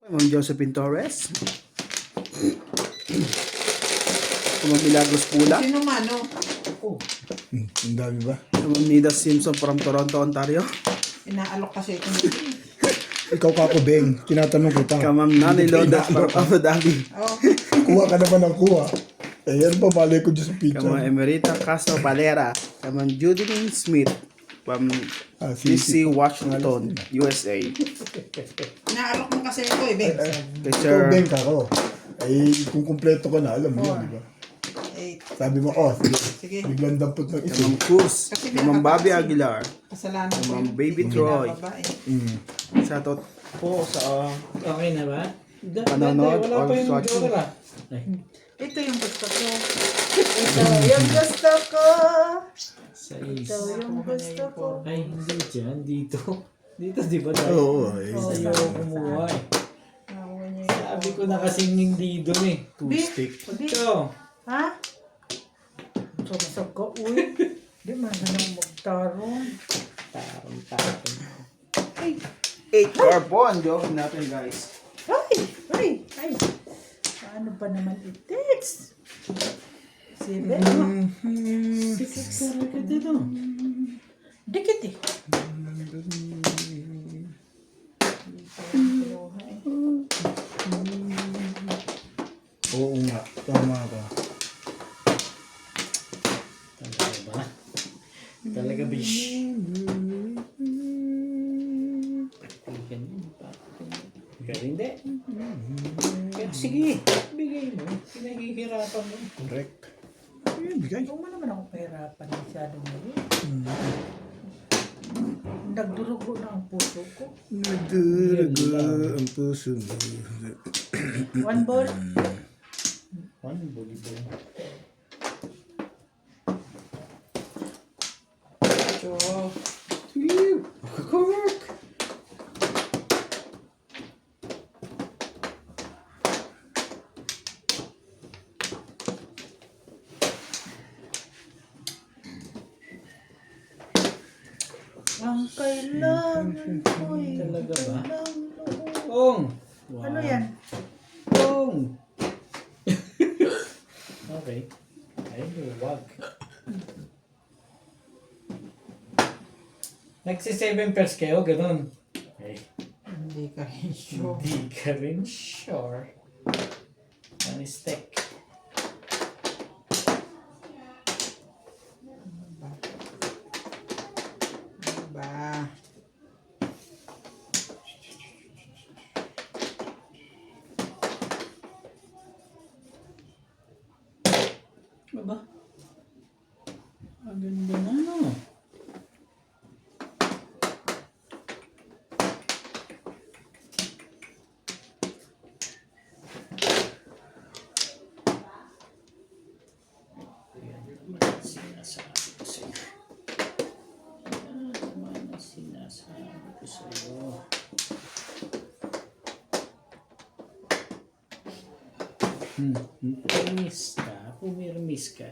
Ma'am Josephine Torres. Ma'am Milagros Pula. Sino man, no? Oh. Ang dami ba? Ma'am Nida Simpson from Toronto, Ontario. Inaalok kasi ito. Ikaw Kako Beng, tinatanong kita. Ma'am Nani Lodas from Abu Dhabi. Oh, Kuha ka naman ng kuha. Ayan pa, malay ko dyan sa pizza. Ma'am Emerita Castro Valera. Ma'am Judilyn Smith from DC, Washington, USA. inaalok mo kasi ito, Ben. Kay Ikaw Sir Beng Kako. Ay, kung kumpleto ka na, alam mo yan, di ba? 8. Sabi mo, sige. Sige. Biglang dampot ng Kay isa. Ma'am Cruz. Kasi Kay Ma'am Bobby pinakataas Aguilar. Kasalanan ko. Ma'am yung Baby hindi Troy. binababae. Shoutout po sa Okay na ba? Panonood Wala or pa yung watching. joker ah. Ito yung gusto ko. Ito yung gusto ko. Sais. Ito yung gusto ko. Ay, hindi dyan. Dito. Dito, di ba? Oo, ay. Sa'yo ako kumuha eh. Nakuha niya Sabi ko na kasing hindi doon eh. two Di- stick. Di- Ito. Ha? Sagasag ka, uy. Di man na nang magtarong. Tarong-tarong. 8 carbon. Joke natin guys. Ay! Paano ba naman i-text? 7, Sikat talaga dito. Dikit eh. Oo nga, tama ka. Talaga ba? Talaga bish. Pero hindi. Pero sige, bigay mo. Pinaghihirapan mo. Correct. Ayun, bigay. Huwag mo naman ako pahirapan masyadong ngayon. Nagdurugo na ang puso ko. Nagdurugo ang puso mo. 1 ball. One volleyball. So, correct. Ang kailangan ko'y Talaga ba? walang loob. Ong! Ano yan? Ong! Okay. Ay, wag. Nagsi-7 pairs kayo, ganun. Okay. Hindi ka sure. Hindi ka rin sure. One stick. Ba? Aba? Ang ganda na, no? Sinasabi ko sa'yo. Yan naman ang sinasabi ko sa'yo. Pumirmis ka.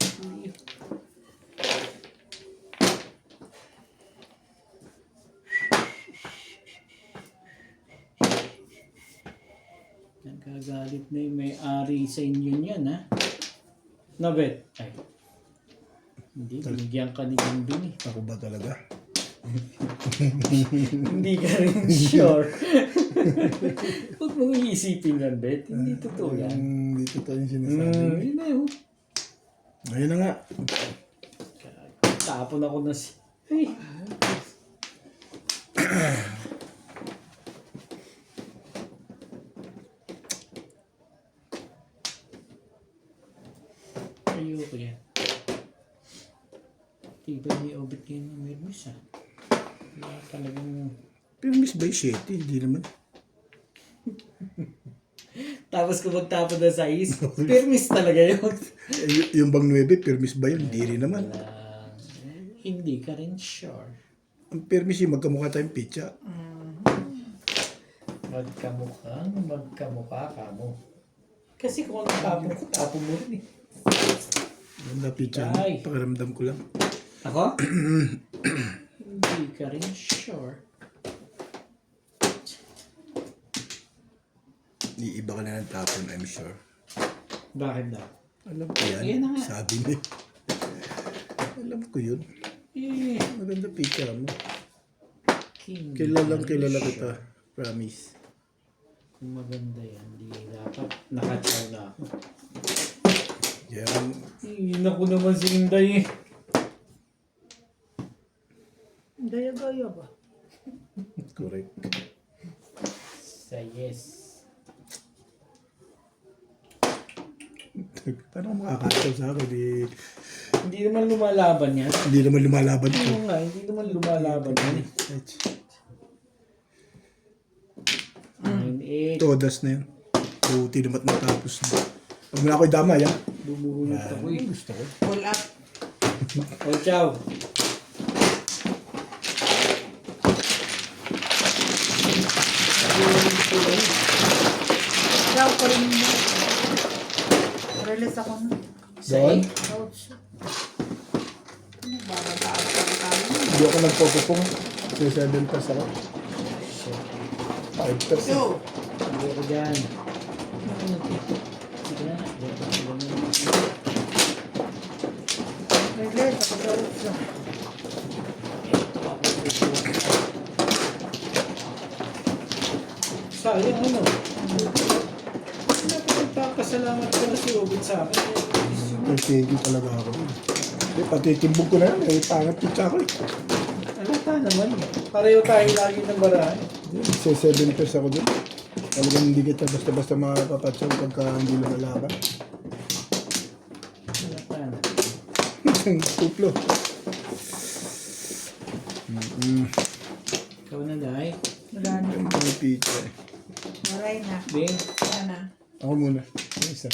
Nagagalit na yung may-ari sa inyo niyan, ha? Nabet. Ay. Hindi, binigyan ka ni Jimbin eh. Ako ba talaga? Hindi ka rin sure. Huwag mong iisipin yan, Bet. Hindi totoo yan. Hindi totoo yung sinasabi. Yun na yun. Ayun na nga. Tapon ako na Ay. Ayoko yan. Diba may obit ngayon ng Mermis ah. Wala talagang... Pero miss by 7, hindi naman. Tapos kung magtapon na sa is, Mermis talaga yun. Yung bang 9, permis ba yun? Hindi rin naman. Hindi ka rin sure. Ang permis yung magkamukha tayong pizza. Magkamukha ka mo. Kasi kung ano tapon ko, tapon mo rin eh. Ganda pizza. Ay. Pakiramdam ko lang. Ako? Hindi ka rin sure. Iiba ka na ng tapon, I'm sure. Bakit daw? Alam ko yan. Yan na nga. Sabi niya. Alam ko yun. Eh, Maganda picture mo. king. Kilala kita. Promise. Kung maganda yan, di dapat nakatsaw na ako. Yan. Naku naman si Inday eh. Gaya-gaya ba? Correct. Sa yes. Parang makakataw sa akin eh. Hindi naman lumalaban yan. Hindi naman lumalaban ko. Oo nga, hindi naman lumalaban yan. 9-8. Todas na yun. Buti naman natapos na. Pag mo na ako'y damay, ha? Bubunot ako eh. Gusto ko. Pull up. Oh, ciao. Daw ko rin mo. Release ako na. Doon? Ouch. Ano ba? Nag-aaral Hindi ako nagpopopong. Kasi 7 plus ako. 5 plus. Hindi ako dyan. Sige na. Release ako release lang. Sayang ano. Nagpapasalamat ko na si Obit sa akin. Thank you talaga ako. Hindi, pati timbog ko na yan. Eh, pangat pizza ko eh. Alata naman. Pareho tayo lagi ng barahan. Kasi 7 plus ako dun. Talagang hindi kita basta-basta mapapatsaw pagka hindi lumalaban. Alata na. Tuplo. Ikaw na dahil. Wala na. May pizza eh. Maray na. Bing. Wala na. Ako muna. Yung isa.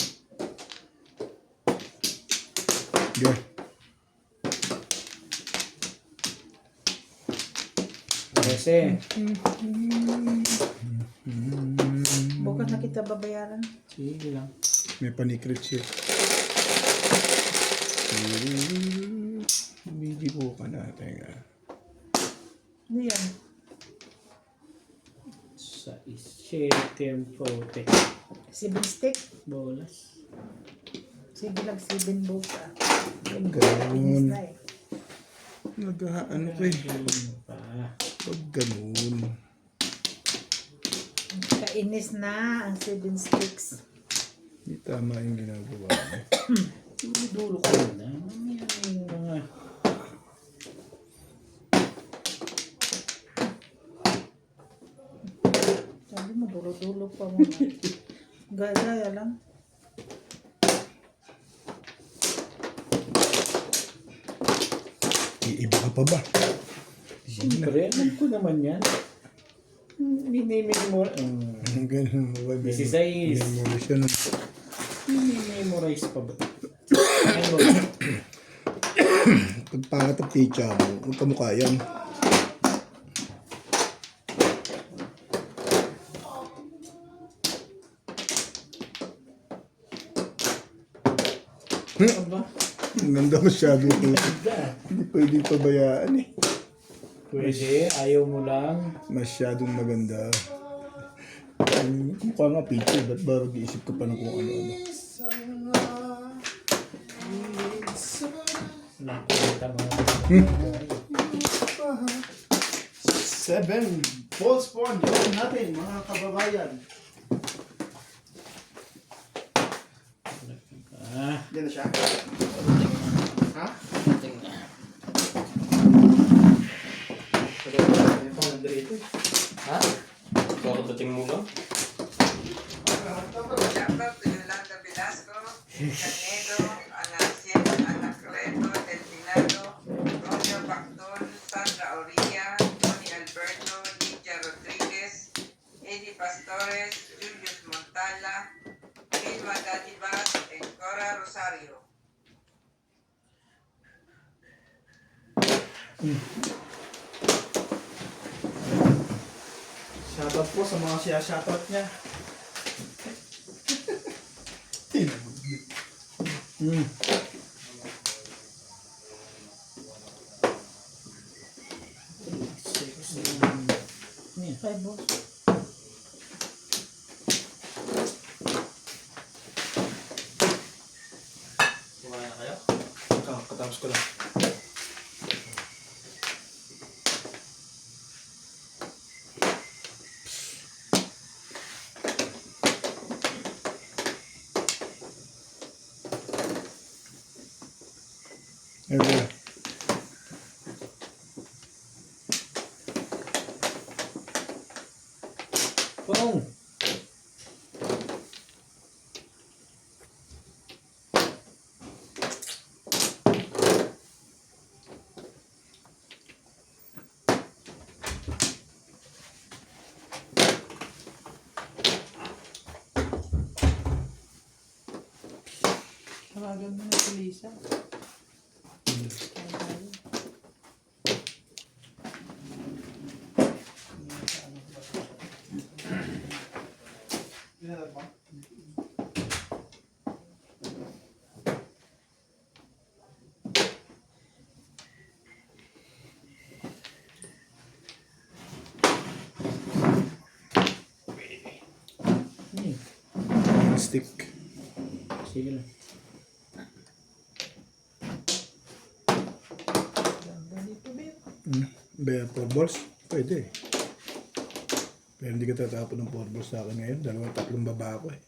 Go. Kasi. Bukas na kita babayaran. Sige lang. May panikrit siya. Bibibo ka na. Teka. Ano yan? Sa isyetem prote. 7 stick? Bolas. Sige lang 7 buka. Inis Ganun. na eh. Ano ko eh. Ayun pa. Pag ganun. Kainis na ang 7 sticks. Hindi tama yung ginagawa mo. Dulo ko na. Yan yung mga... Sabi mo, dulo-dulo pa muna. Gaya lang. Iiba ka pa ba? Siyempre, alam ko naman yan. Minimemorize. Ganun. 16. Memorize yan. Minimemorize pa ba? Ano? Pag pangat ang pizza mo, huwag ka mukha yan. Aba? Ang ganda masyado ito. Ganda. Hindi pwedeng pabayaan eh. Pwede, ayaw mo lang. Masyadong maganda. Mukha nga pizza, ba't ba mag-iisip ka pa ng kung ano-ano? Nakita mo. 7 balls spawn. Yun natin, mga kababayan. Ah, Yan na siya. Ha? Ha? Kakadating mo lang? Shoutout to Yolanda Velasco, Canedo, Anacien, Anacleto, Del Milano, Roger Bacton, Sandra Auria, Tony Alberto, Lydia Rodriguez, Eddie Pastores, Julius Montala, Vilma Dadivas, and Cora Rosario. Shoutout po sa mga siya shoutout niya. Ay, boss. Kakatapos ko lang. Okay. Pong! Tawagan mo na si Lisa. Stick. Sige lang. Bear 4 balls? Pwede. Pero hindi ka tatapon ng 4 balls sa akin ngayon. 2-3 baba ako eh.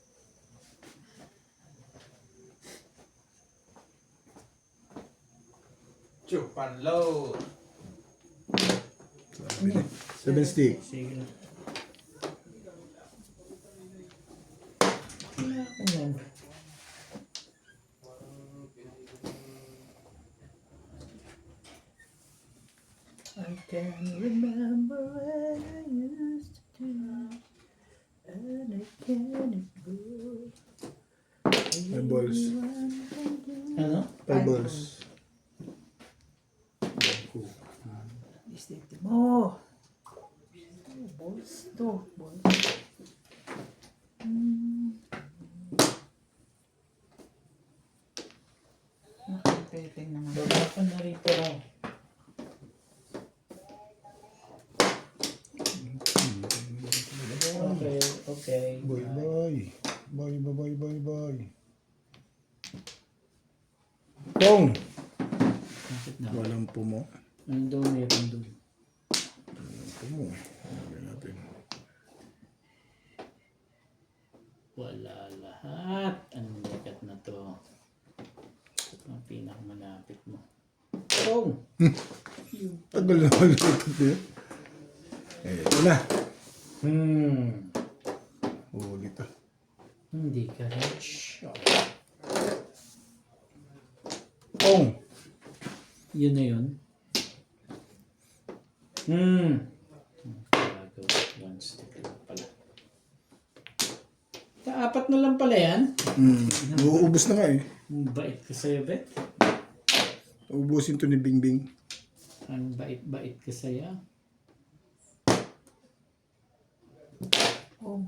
Chupan low. 7 stick. Sige lang. Wala akong number. I can remember when I used to do, and I can't go. 5 balls. Ano? 5 balls. Istete mo. Balls to. Balls. Nakapeteng naman. Baba ka na rito raw. Okay, okay. Bye bye. Bye bye bye bye bye. Pong! Bakit na? Walang pumo. Ano daw meron doon? Pumo. Lagyan natin. Wala lahat. Ang likat na to. Ang pinakamalapit mo. Pong! Tagal na malapit yun. Ito na. Ulit ah. Hindi ka rich. Pong! Yun na yun. One stick lang pala. Apat na lang pala yan. Uubos na nga eh. Ang bait ka sa'yo, Bet. Ubusin to ni Bingbing. Ang bait-bait ka sa'yo. Oh.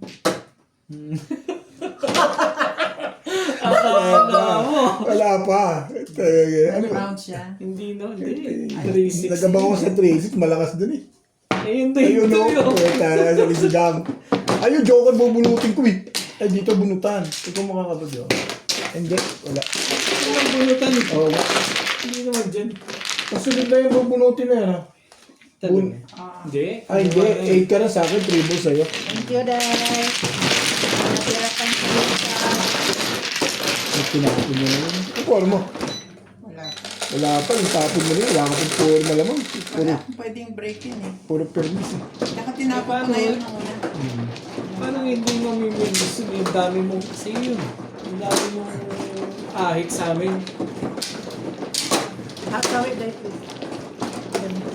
Akala mo. Wala pa. Ano? Round siya. Hindi no, hindi. 360. Nagabang ako sa 3-6. Malakas dun eh. Eh, hindi. Ayun no. Hindi, oh. Sa lisidang. Ayun, joker bubunutin ko eh. Ay, dito bunutan. Ikaw makakabag yun. Hindi. Wala. Ang bunutan. Oo. Hindi naman dyan. Kasunod na yung bubunutin na yan ha. Talaga. Hindi. Ay, hindi. 8 ka na sa akin. 3 balls sa'yo. Thank you, Day. Natirapan si Lisa. Tinapin mo na yun. Ano alam mo? Wala pa. Wala pa. Yung tapin mo na yun. Wala ka pang puro malamang. Wala akong pwedeng break yun eh. Puro permis eh. Saka tinapon ko na yun ang una. Parang hindi mamimilis yun. Yung dami mong kasi yun. Yung dami mong ahit sa amin. Hakawit, Day, please. Ganito.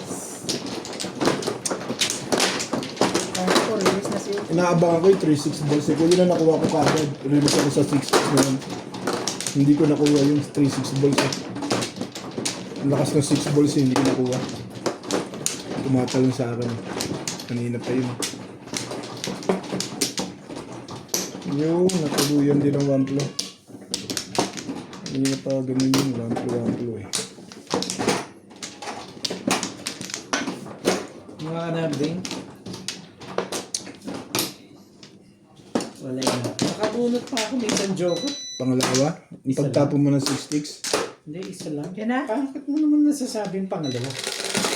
Oh, release na siya. Inaabangan ko yung 3-6 balls eh. Kung yun na nakuha ko kagad. Release ako sa 6 ngayon. Hindi ko nakuha yung 3-6 balls eh. Ang lakas ng 6 balls eh. Hindi ko nakuha. Tumatalon sa akin. Kanina pa yun. Yung natuluyan din ng 1 flow. Kanina pa ganun yung 1 flow eh. Mga anarding. Wala yun. Nakabunot pa ako. May isang joker. Pangalawa, Isa pagtapon mo ng 6 sticks, Hindi, isa lang. Yan na? Bakit mo naman nasasabing pangalawa?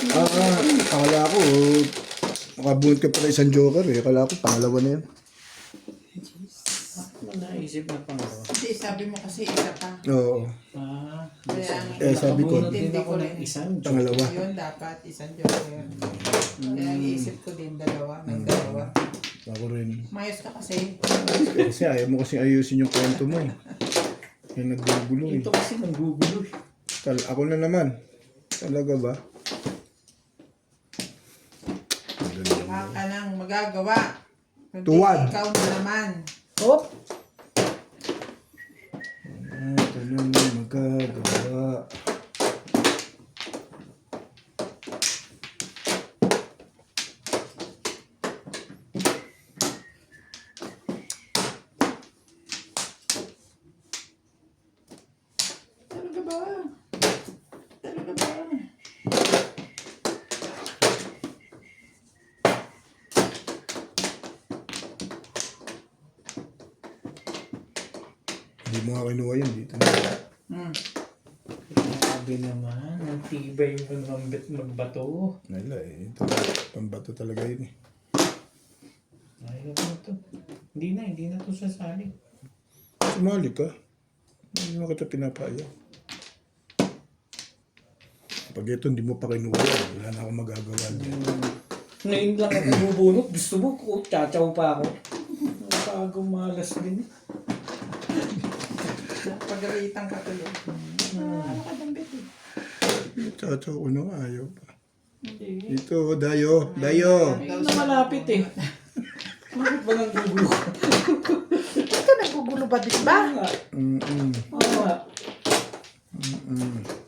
Akala ko, makabunot ka pala isang joker eh. Akala ko, pangalawa na yan. Bakit mo naisip na pangalawa? Hindi, sabi mo kasi isa pa. Oo. Kaya Sabi ko, Nakabunod din Hindi ako ko ng rin. isang joke. pangalawa. yun dapat isang joker. Kaya ang iisip ko din dalawa. May dalawa. Ako rin. Mayos ka kasi. Kasi ayaw mo kasing ayusin yung kwento mo eh. Yung naggugulo eh. Ito kasi nanggugulo eh. Ako na naman. Talaga ba? Wala ka nang magagawa. Kundi Tuwad. ikaw na naman. Hop! Ito na magagawa. Talaga ba? Talaga ba? Hindi mo nga kinuha yan dito. Na. Grabe naman. Ang tibay mo naman magbato. Wala eh. Ito, pambato talaga yun eh. Ayaw ko na to. Hindi na to sasali. Sumali ka. Hindi mo kita pinapayaw. Pag ito hindi mo pa kinuha, wala na akong magagawa dyan. Ngayon lang ako bubunot. Gusto mo ko, tsachaw pa ako. Nakakagaw malas din eh. Pagalitan ka tuloy. Ano ka dambit eh? Chacho ko na ayaw pa. Hindi. Ito, Dayo. Dayo! Hindi na malapit eh. Bakit ba nang gugulo ka? Ito nagugulo ba din ba? nga. Mm-mm. Oo nga. Mm-mm.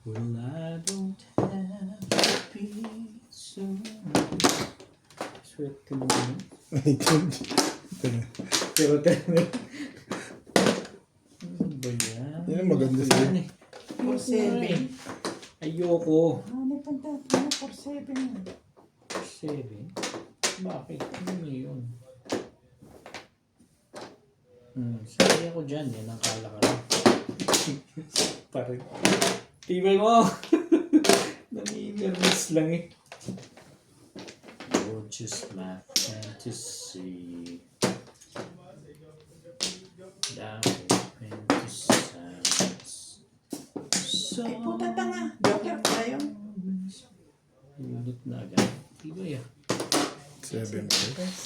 Well, I don't have to be so sweat ka naman. Ito na. Pero talaga. Ano ba yan? Yan ang maganda sa'yo. Yan eh. For seven. Ayoko. Ano pa tayo? For seven. 7? Bakit? Ano na yun? Sabi ako dyan. Yan ang kalakaran. Parang. Tibay mo! Nani-nervous lang eh. Gorgeous my fantasy. Down fantasize. So, Ay, puta tanga. Joker tayo. Ulot na agad. Tibay ah. 7 plus.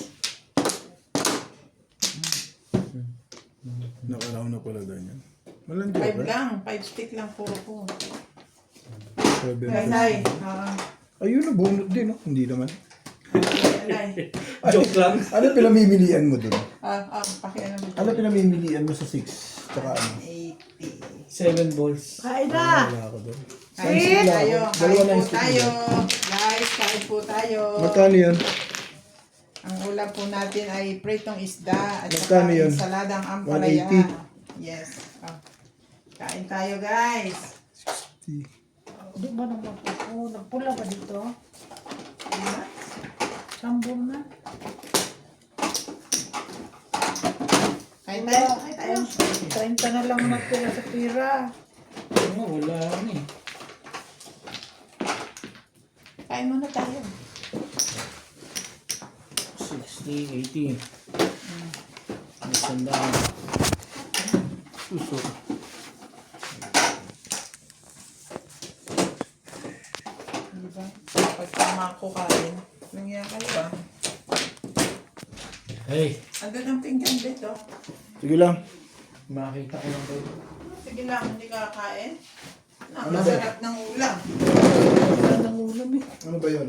Nakaraw na pala ganyan. Walang 5 joker. lang. 5 stick lang puro po. 7 Ay, plus. ay. Ayun, nabunot din, no? Hindi naman. Ay. Joke lang. Ano pinamimilian mo dun? Pakialam mo. Ano pinamimilian mo sa 6? Tsaka ano? 80. 7 balls. Kain na! Wala ako doon. Kain tayo. Dalawa Kain na po yung stick tayo. mo. Guys, kain po tayo. Magkano yun? Ang ulam po natin ay pritong isda at Magkano saka yun? saladang ampalaya. 180. Yes. Oh. Kain tayo, guys. Di ba naman po? Nagpula ba dito? Sambol na. Kain tayo. Kain tayo. 30 na lang magtira sa pira. Ano, wala na eh. Kain muna tayo. 60, 80. Masandaan. Suso. Diba? Pag tamako kain, nangyayari kayo ba? Hey, Andun ang pinggan dito. Sige lang. makita ko lang kayo. Sige lang, hindi ka kakain. Napasarap ng ulam. Wala nang ulam eh. Ano ba yun?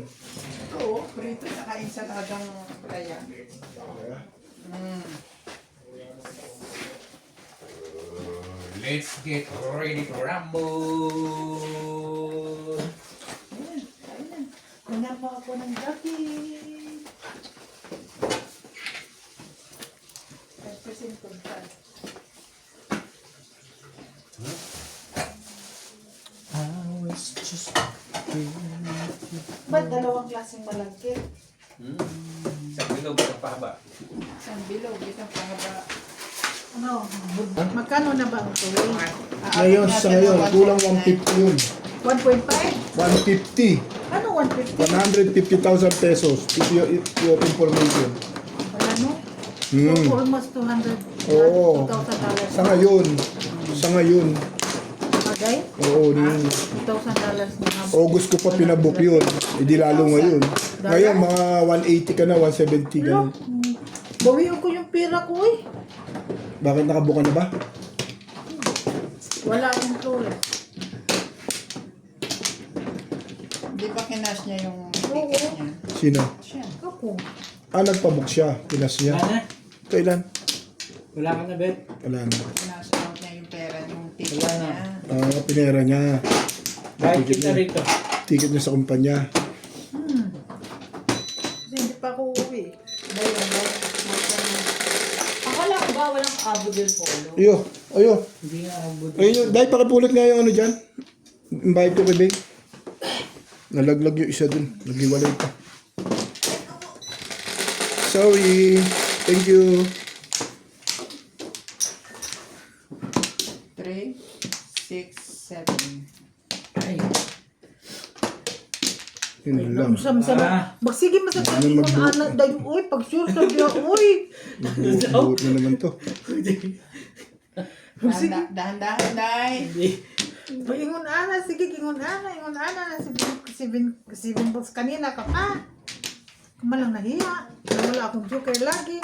Oo, prito na kain saladang ampalaya. Let's get ready to rumble! Ayan, kain na. Nanama ako ng jacket. 5% contact. I was just Ba't dalawang klaseng malagkit? Sabi bilog at pahaba. Isang bilog, isang pahaba. Ano? Magkano na ba ang tuloy? Ngayon, sa ngayon, kulang 150 yun. 1.5? 150. Ano 150? 150,000 pesos. If your information. Wala no? Hmm. So almost 200. Oo. $2,000. Sa ngayon. Sa ngayon. Bagay? Oo, nung $2,000 na. August ko pa pinabook yun. Hindi lalo ngayon. Ngayon, mga 180 ka na, 170 ka na. Bawiin ko yung pera ko eh. Bakit nakabuka na ba? Wala akong tuloy. Di ba kinash niya yung ticket niya? Sino? Siya. Ako. Nagpabook siya. Pinas niya. Wala na? Kailan? Wala ka na, Bet? Wala na. Kinash out niya yung pera, yung ticket Wala na. niya. Pinera niya. Bakit Ticket kita niya. rito? Ticket niya sa kumpanya. Kasi hindi pa ako uwi. Akala ko ba walang abo del polo? Ayo. Hindi nga abot. Ayun, dahil pakipulot nga yung ano dyan. Yung bayad ko kay Beng. Nalaglag yung isa dun. Nagliwalay pa. Sorry. Thank you. 3, 6, 7. Ay, Yun lang. Sama. Magsige masakit Ano yung anak dahil uy pag sure sabi uy. Buot na naman to. Dahan-dahan, Day. hindi. Ingon ana sige ingon ana na si Boss kanina ka pa. Kumalang nahiya. Wala akong joker lagi.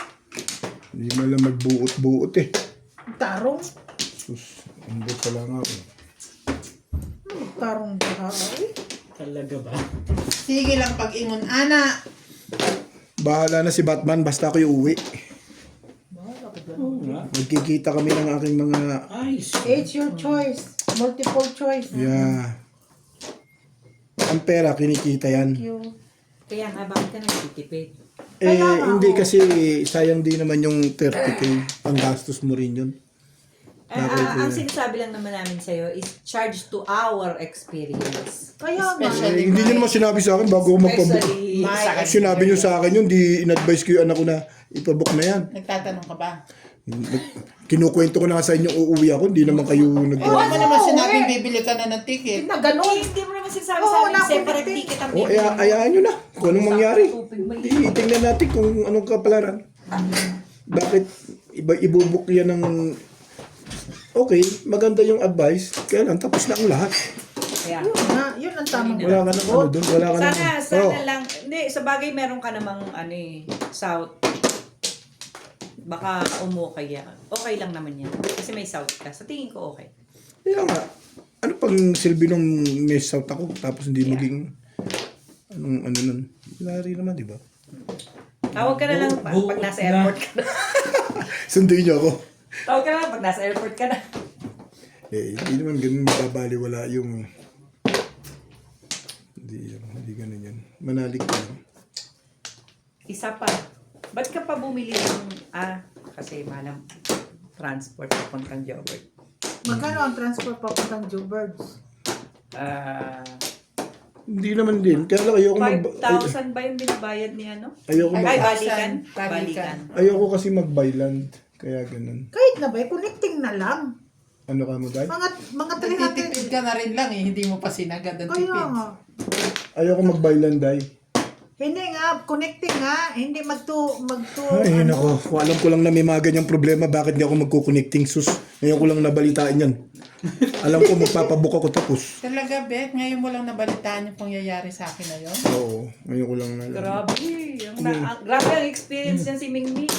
Hindi mo lang magbuot-buot eh. Tarong. Sus, ang buot pala nga ako. Tarong diha ay. Talaga ba? Sige lang pag-ingon, ana. Bahala na si Batman, basta ako uwi. Oo nga. Magkikita kami ng aking mga... Ayos. It's your choice. Multiple choice. Yeah. Ang pera, kinikita yan. You. Kaya nga, bakit ka nagtitipid? Hindi kasi sayang din naman yung 30k. Ang gastos mo rin yun. Ang sinasabi lang naman namin sa'yo is charge to our experience. Kaya nga. Especially Hindi nyo naman sinabi sa akin bago ako magpabook. Especially May- sa Sinabi nyo sa akin yun, di in-advise ko yung anak ko na ipabook na yan. Nagtatanong ka ba? Kinukwento ko na nga sa inyo, uuwi ako, hindi naman kayo Wala nag- mo naman sinabing bibili ka na ng ticket. Na ganun. Hindi mo naman sinasabi Oo, sa amin, wala separate akong ticket ang O, ayaan nyo na kung anong mangyari. Tingnan natin kung anong kapalaran. Bakit ibubuk yan ng... Okay, maganda yung advice, kaya lang tapos na ang lahat. Kaya. Yun ang tamang Wala ka nang ano doon, wala ka nang... Sana lang, hindi, sa bagay meron ka namang south. Baka umukay yan. Okay lang naman yan. Kasi may south ka. Sa tingin ko okay. Kaya nga, ano pang silbi nung miss out ako, tapos hindi maging... Anong ano nun? Wala rin naman, di ba? Tawag ka na lang pag nasa airport ka na. Sunduin niyo ako. Tawag ka na lang pag nasa airport ka na. Hindi naman ganun mababaliwala yung... Hindi ganun yan. Manalig ka lang. Isa pa. Ba't ka pa bumili ng... kasi malam transport papuntang Jobert. Magkano ang transport papuntang Joburgs? Hindi naman din. Kaya lang ayoko 5,000 ba yung binabayad ni ano? Ayoko, Ay, balikan. 5,000. Balikan. ayoko kasi mag-byland. Kaya ganun. Kahit na ba, connecting na lang. Ano ka mo, Dad? Mga Nagtitipid 300. ka na rin lang eh. Hindi mo pa sinagad ang Kaya tipid. nga. Ayoko mag-byland, Day. Hindi nga, connecting nga. Hindi Ay, nako. Alam ko lang na may mga ganyang problema. Bakit di ako magko-connecting sus? Ngayon ko lang nabalitaan yan. Alam ko magpapabook ako tapos. Talaga, Beth, ngayon mo lang nabalitaan yung pangyayari sa akin na yun. Oo. Ngayon ko lang na. Grabe. Grabe ang experience niyan si Mingming.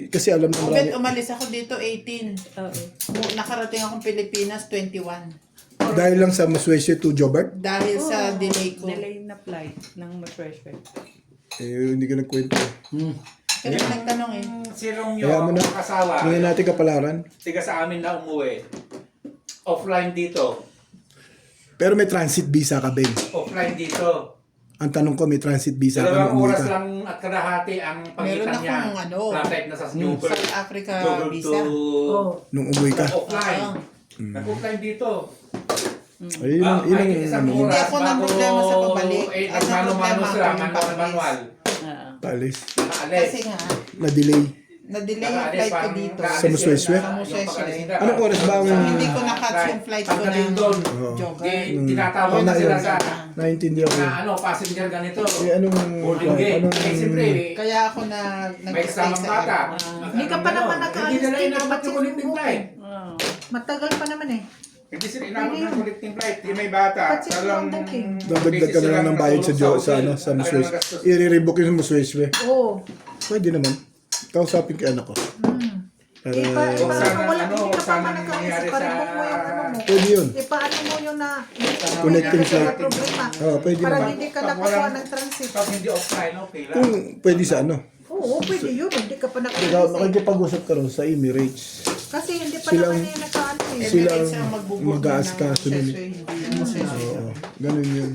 Kasi alam na Beth, marami. umalis ako dito 18. Oo. Nakarating akong Pilipinas 21. Dahil lang sa Maswesye to Jobert. Dahil sa delay ko. Delay na flight ng Matresher. Hindi ka nagkwento. Pero nagtanong eh. Si Romeo, Kaya mo na. ang kasawa, Tingnan natin kapalaran. tiga sa amin na umuwi. Offline dito. Pero may transit visa ka, Ben. Offline dito. Ang tanong ko, may transit visa ka Dalawang nung umuwi oras ka. lang at kalahati ang Meron pagitan niya. akong ano, Flight na sa Jobert. South Africa Jobert visa. Oh. Nung umuwi ka. Offline. Oo. Nag-offline dito. Ayun ang Mahigit isang ano. oras Hindi ako ng bago problema sa pabalik. eh, Ang nagmano-mano problema sila, ako yung manual. Paalis. Naalis. Kasi nga, Na-delay. na-delay yung flight ko dito. Sa Musweswe? Sa Musweswe. Anong oras ba ang... So, hindi ko na-catch yung flight ko Pagdating ng doon, jogger. tinatawag na sila sa Naintindihan ko. na ano, passenger ganito. Eh, anong... Boarding gate. Anong... Eh, siyempre, Kaya ako na may nag-stay kasamang sa bata. airport. Hindi ka pa naman nakaalis Hindi na dito, inabot ba't yung connecting flight. Matagal pa naman eh. Hindi sila inabot ng connecting flight. Yung may bata. Ba't sila ang booking? Dadagdag ka na lang ng bayad sa sa Musweswe. I-rebook yung sa Musweswe. Oo. Pwede naman. Kausapin kay anak ko. Para... Wala, ano, hindi ka pa sana man nakaalis. nangyari Paribok mo sa- yung ano mo. Pwede yun. Paano mo yung na... Connecting May flight. problema. Oo, pwede Para naman. hindi ka nakakuha ng transit. Pag hindi offline, okay lang. Kung pwede sa ano. Oo, pwede yun. Hindi ka pa Ikaw, nakaalis eh. nakikipag-usap ka rin sa Emirates. Kasi hindi pa Silang- naman yung nakaano eh. Sila Emirates ang magbubook mag-aaskaso ng nun Musweswe, hindi yung Musweswe. Oo, ganun yun.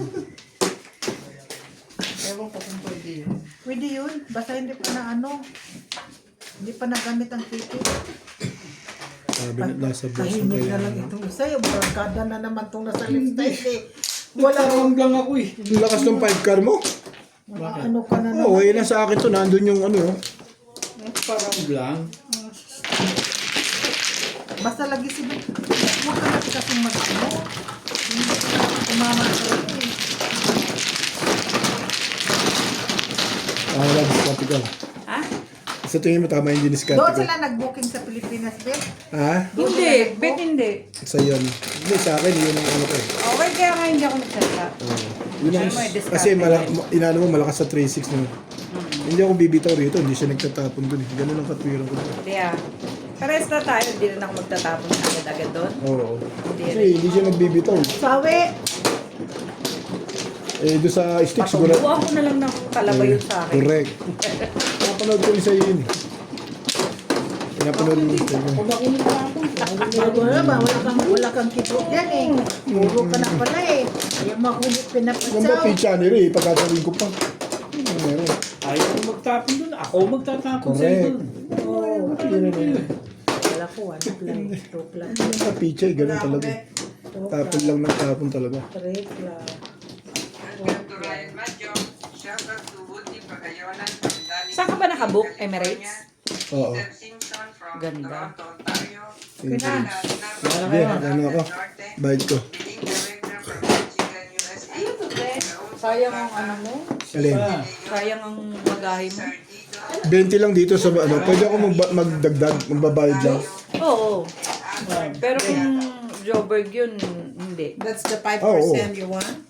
Ewan ko kung pwede yun. Pwede yun. Basta hindi pa na ano. Hindi pa nagamit ang ticket. Sabi na nasa box ng Tahimik na kaya. lang itong isa. Yung barkada na naman itong nasa left side eh. Wala Nagkaroon lang ako eh. Ang lakas ng 5 car mo? ano ka na Oo, naman. eh, nasa akin to. Nandun yung ano. Parang lang. Basta lagi si Huwag ka natin kasing mag-ano. Hindi ka kumama sa eh. Wala, diskarte ka. Ha? Sa tingin mo tama yung diskarte Doon ko. sila nag-booking sa Pilipinas, Ben. Ha? Hindi, bet hindi. Sa yun. Hindi, sa akin, yun ang ano ko eh. Okay, kaya nga hindi ako nagsalita. Yun ang, May diskarte kasi inano mo, malakas sa 3.6 na. Hindi ako bibitaw rito, hindi siya nagtatapon dun eh. Ganun ang katwiran ko. Hindi ah. Pares na tayo, hindi rin ako magtatapon agad-agad doon. Oo. Hindi Kasi rin. hindi siya nagbibitaw. Sawi! Eh, doon sa stick siguro. Patubuhan ko na lang ng kalabay yun sa akin. Correct. Napanood ko rin sa iyo yun eh. Pinapanood mo sa iyo. Wala kang kipo yan eh. Puro ka na pala eh. Ayaw makulit Yung ba pinapatsaw. pizza nila eh, pagkatawin ko pa. Meron. Ayaw ko magtapon dun. Ako magtatapon sa Correct. dun. Yun yun. Wala ko, 1 plan, 2 plan, Yung sa pizza eh, ganun talaga. Tapon lang ng tapon talaga. 3 plan. Saan ka ba nakabook? Emirates? Oo. Ganda. Sige, Wala sige, ano ako? Bayad ko. Sayang ang ano mo? Alin? Sayang ang magahe mo? 20 lang dito sa ano. Pwede ako magdagdag, magbabayad lang. Oo. Pero kung Joburg yun, hindi. That's the 5% Oo. you want?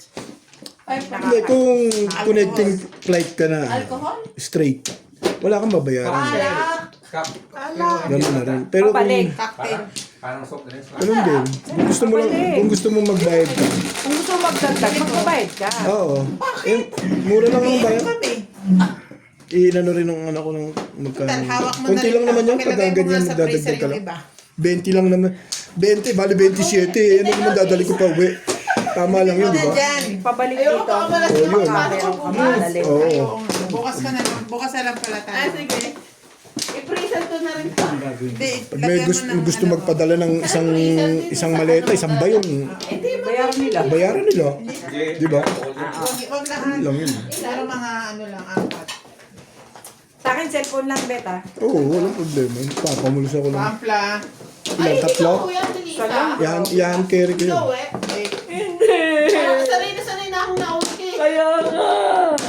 Hindi, kung connecting flight ka na, straight, wala kang babayaran. Ganun na rin. Pero kung, Papalig. Cocktail. Parang soft drinks lang. ganun din. Kung gusto mo lang, kung gusto mo magbayad ka. Kung gusto mo magdagdag, magbabayad ka. Oo. Eh, mura lang ang bayad. Kami. Inano rin ng anak ko ng magkano. Tal, hawak mo na Kunti rin. lang naman yan, pag Pakilagay mo ganyan nga sa freezer magdadagdag ka yung lang. iba. 20 lang naman. 20, bali 27. Ano naman dadali ko pa uwi. Tama lang yun, di Ano ba? dyan? Pabalik dito. Oo, yun. Meron ka madali. Oo. Bukas ka na lang. Bukas na lang pala tayo. sige. I-present ko na rin pa. Hindi, Pag may gusto magpadala ng isang maleta, isang bayong, Bayaran nila. bayaran nila. Di ba? Huwag lahat. Lang yun. Pero mga ano lang, apat. Sa akin, cellphone lang, beta. Oo, walang problema. Papamulos ako lang. Pampla. Ilang tatlo? Kuya, Yan carry ko yun. Sanay na akong nauli. Kaya nga.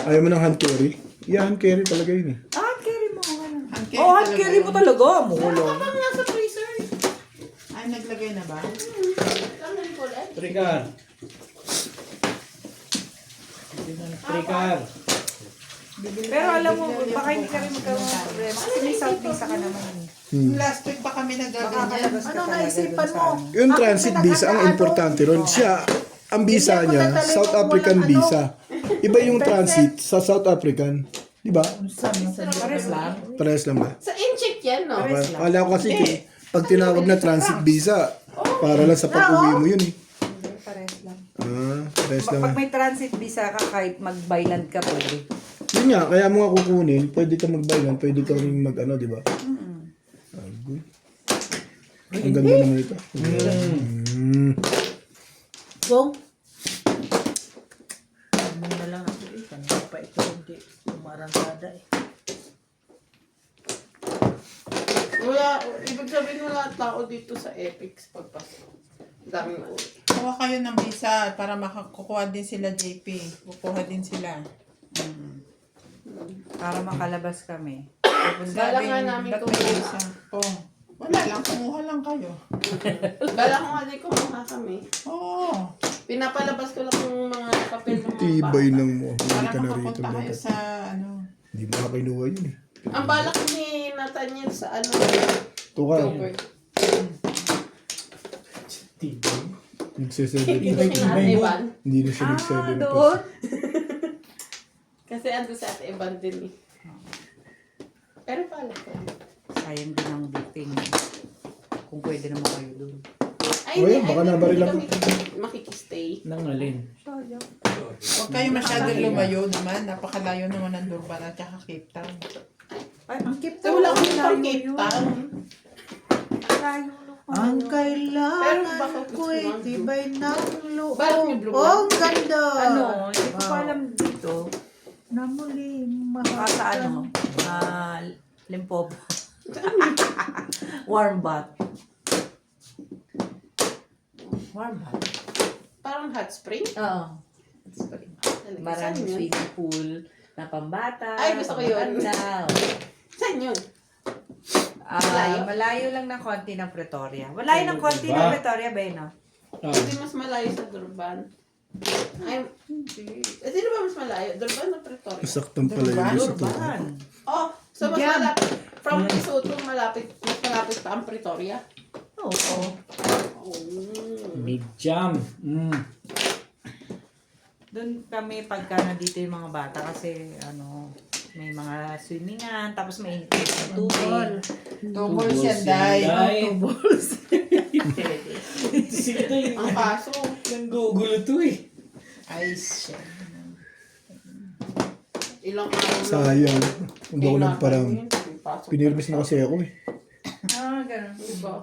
Ayaw mo ng hand carry? Yan carry talaga yun eh. Hand carry mo. Ano? Hand carry Oh, hand talaga carry mo yun. talaga. Mulong. Nasa freezer. Ay, naglagay na ba? Trikar. Trikar. Pero alam mo, baka hindi ka rin magkaroon ng problema. Kasi may South Visa ka naman. Last week pa kami nagaganyan. Ano naisipan mo? Yung transit visa, ang importante ron. Siya, ang visa niya, South African visa. Iba yung transit sa South African. Di ba? Pares lang. Parehas lang ba? Sa incheck yan, no? Akala ko kasi pag tinawag na transit visa, para lang sa pag-uwi mo yun eh. Pares lang. Parehas lang. Pag may transit visa ka, kahit mag-byland ka, pwede. Yun nga, kaya mo nga kukunin, pwede ka mag-baylan, pwede ka rin mag-ano, di ba? Good. Ang ganda naman ito. Gong? Ano na lang ako eh. Kanina pa ito, hindi. Marangkada eh. Wala, ibig sabihin wala tao dito sa Epix pagpasok. Daming uwi. Kuha kayo ng visa para makakukuha din sila JP. Kukuha din sila. Para makalabas kami. Bala nga namin ba't may kumuha. visa? Oh, wala lang. Kumuha lang kayo. Bala ko nga di kumuha kami. Oo. Pinapalabas ko lang yung mga papel ng mga Tibay bata. lang mo. Hindi Para ka na rito. makapunta kayo Dapat. sa ano. Hindi makakinuha yun eh. Ang balak ni Nathaniel sa ano, Tuka. October. Tibay. Nagse-7. Dito si Ate Evan. Hindi na siya nag-7. doon? Kasi ando sa Ate Evan din eh. Pero pala ko. Sayang din ang booking. Kung pwede naman kayo doon. Ay, Oh, hindi. yan, baka Ay, nabaril hindi ako. kami makikistay. Nang alin. Huwag kayo masyadong lumayo naman. Napakalayo naman ng Durban at saka Cape Town. Ay, ang cute So, wala akong pang Cape Town. Ang Pero kailangan bakit ko'y gusto mo? tibay ng loob. Bakit may blue Oh, ang ganda. Ano, hindi ko pa alam dito. Na muling Baka sa ano, Limpopo. Warm bath. Warm bath? Parang hot spring. Oo. Saan Maraming yun? swimming pool na pambata. Ay, gusto ko yun. pambatanda. Saan yun? Malayo lang ng konti ng Pretoria. Malayo ng konti Diba? ng Pretoria, Beno. Ah, Hindi mas malayo sa Durban. Ay, hindi. Di ba mas malayo? Durban o Pretoria? Saktong pala yun sa tuka. Durban. Oh, so mas Yan. malapit. From Lesotho, mas malapit pa ang Pretoria. Oo. Oh. Big jam. Doon kami pagka nandito yung mga bata kasi ano, may mga swimmingan, tapos may init na tubig. Tungkol siya, Day. Sila tayo. Ang kaso, Nanggugulo to eh. Ice siya. ilang araw lang. Sayang. Kung ba ko lang parang Pasok. pinirmis na kasi ako eh. Ganun. Diba?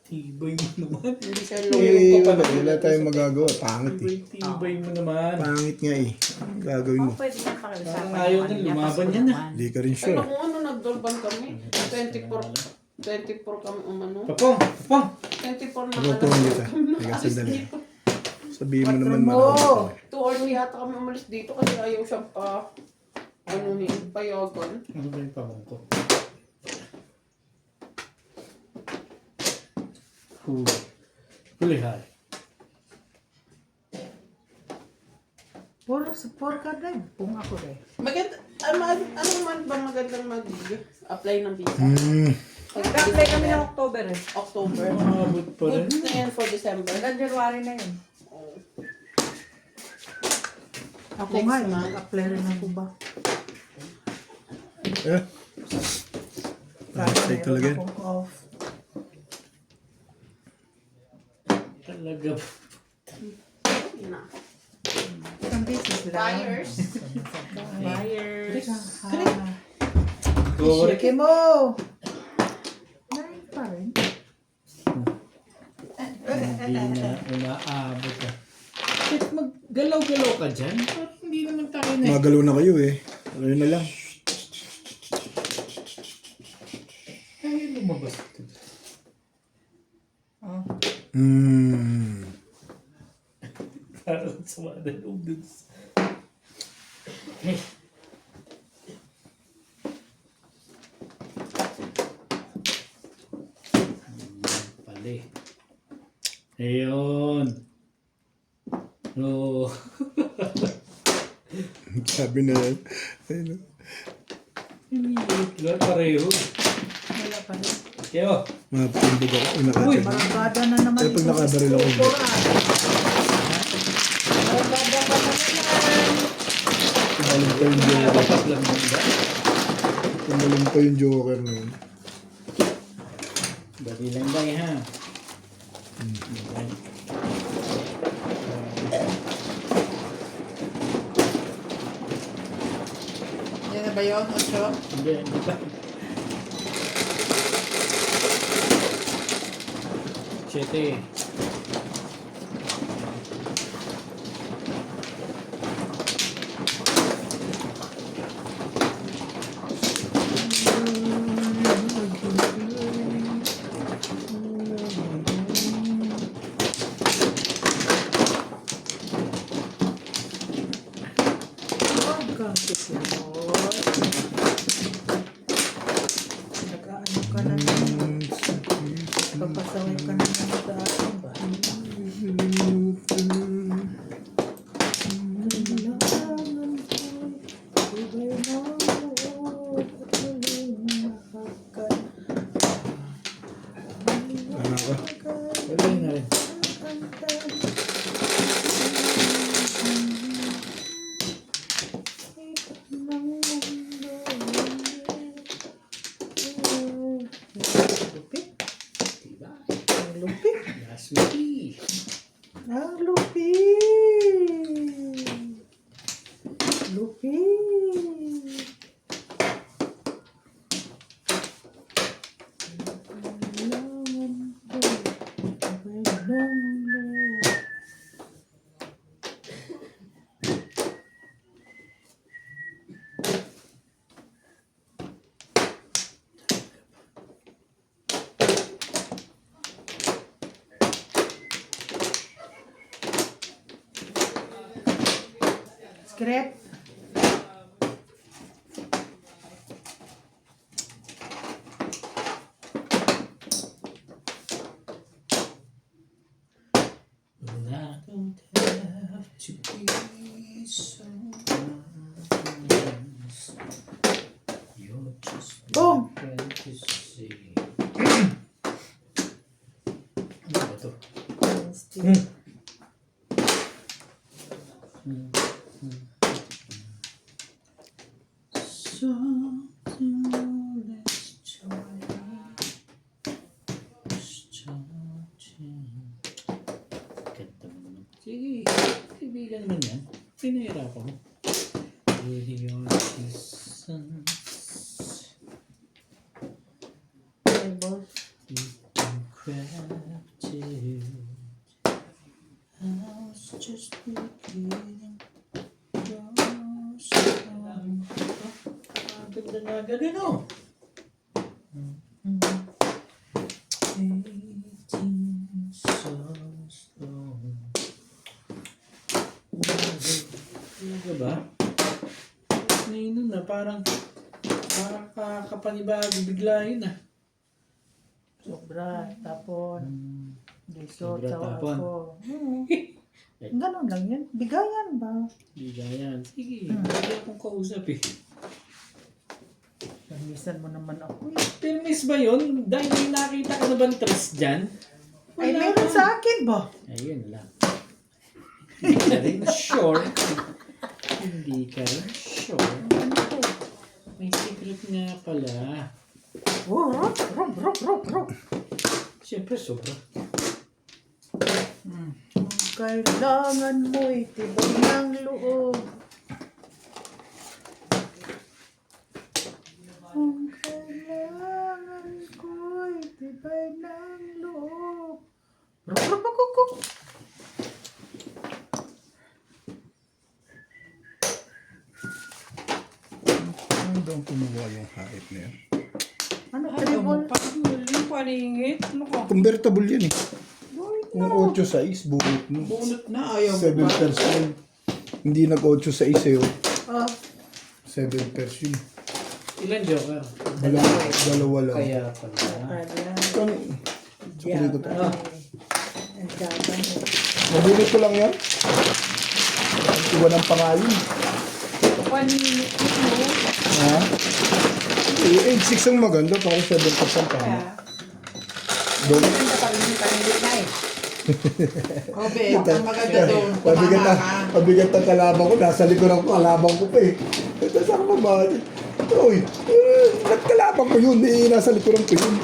Tibay mo naman. Hindi siya Eh, lulong wala tayong magagawa. Pangit eh. Tibay mo naman. Pangit nga eh. Ang gagawin mo. Pwede na pakiusapan. Parang ayaw yung din, ano niya, lumaban kasi yan, naman. Hindi ka rin Ay, sure. naku, ano, nag-Durban kami. 24 kami umano. Papong! Papong! 24 na Roto alas. dito. Teka, sandali. dito. Sabihin mo naman mo. marami. 2 hours yata kami umalis dito kasi ayaw siya pa ano ni payagan. Ano ba yung papong ko? Huli hari. Puro ka din. Kung ako rin. Maganda, ano man ba magandang mag-apply ng visa? Nag-apply kami ng October eh. October. Maabot pa rin. Good na yan for December. Hanggang January na yun. Ako Next nga, month. nag-apply rin ako ba? Eh? Nakasay talaga yun. Akong off. Talaga. Ina. Isang beses lang. Buyers. Buyers. Sige mo! Nine pa rin. Hindi na umaabot ka. Kahit maggalaw-galaw ka dyan, parang hindi naman tayo na. Magalaw na kayo eh. Ayun na lang. Ay, lumabas. Parang sama na loob dun. Okay. Pali. Ayun. No. Sabi na yan. Ayun. Umiilit lang pareho. Wala pa rin. Kaya, Mapumbog ako. Uy, Uy, nakatid. Marangkada na naman. Eh, pag nakabaril ako. Marangkada pa naman. Tumaling pa yung joker. nakapas lang ba? Tumaling pa yung joker na yun. Dali lang tayo ha. Yan na ba yun, Ocho? Hindi, hindi pa. Siyete. kang susunod. Nag-aano ka na naman. Papasaway ka na naman sa akin ba? Ano ka? Wala na rin. Lupit. Diba? Ang lupit. Last week. Ang lupit. Lupit. Script. I don't have to be so nice. You're just Boom! my fantasy. Ano ba to? Something let's try. Starting. Ganda mo naman. Sige, kaibigan naman yan. Pinahirapan mo. With your kisses, you can gratitude. I was just beginning. Ganda na ganun, no? 18 so slow. Talaga ba? Ngayon na, parang kakapanibago bigla yun ah. Sobra, tapon. Dito, Sobra tawa tapon. ako. Ganun lang yan. Bigayan ba? Bigayan. Sige, hindi akong kausap eh. Namisan mo naman ako eh. Permis ba yun? Dahil may nakita ka na bang trust dyan? Ay, meron sa akin ba? Ayun lang. Hindi ka rin sure. Hindi ka rin sure. May secret nga pala. Oh, rok. Siyempre, sobra. Kailangan mo'y tibay ng loob. Ang kailangan ko'y tibay ng loob. Rok. Ano daw kumuha yung hype na yan? Ano, tribal? Yung paningit. Ano ko? Convertible yan eh. Kung 8 size, buhok mo. Bunot na, ayaw mo 7 pa. percent. Hindi nag-8 size eh. Ah, 7 percent. Ilan joker? Dalawa lang. Kaya pala. Kung, tsaka ko to. ang gagawin mo. Mabunot ko lang yan. Iwan ang pangalan. Paningit mo. Ha? 8-6 ang maganda. Parang 7% pa. Doon. Obe, ang maganda doon, Pabigat tumama na, ka. pabigat ang kalabang ko. Nasa likuran ko, kalabang ko pa eh. Ito saan ka ba? Uy, kalabang ko yun. Eh, nasa likuran ko yun.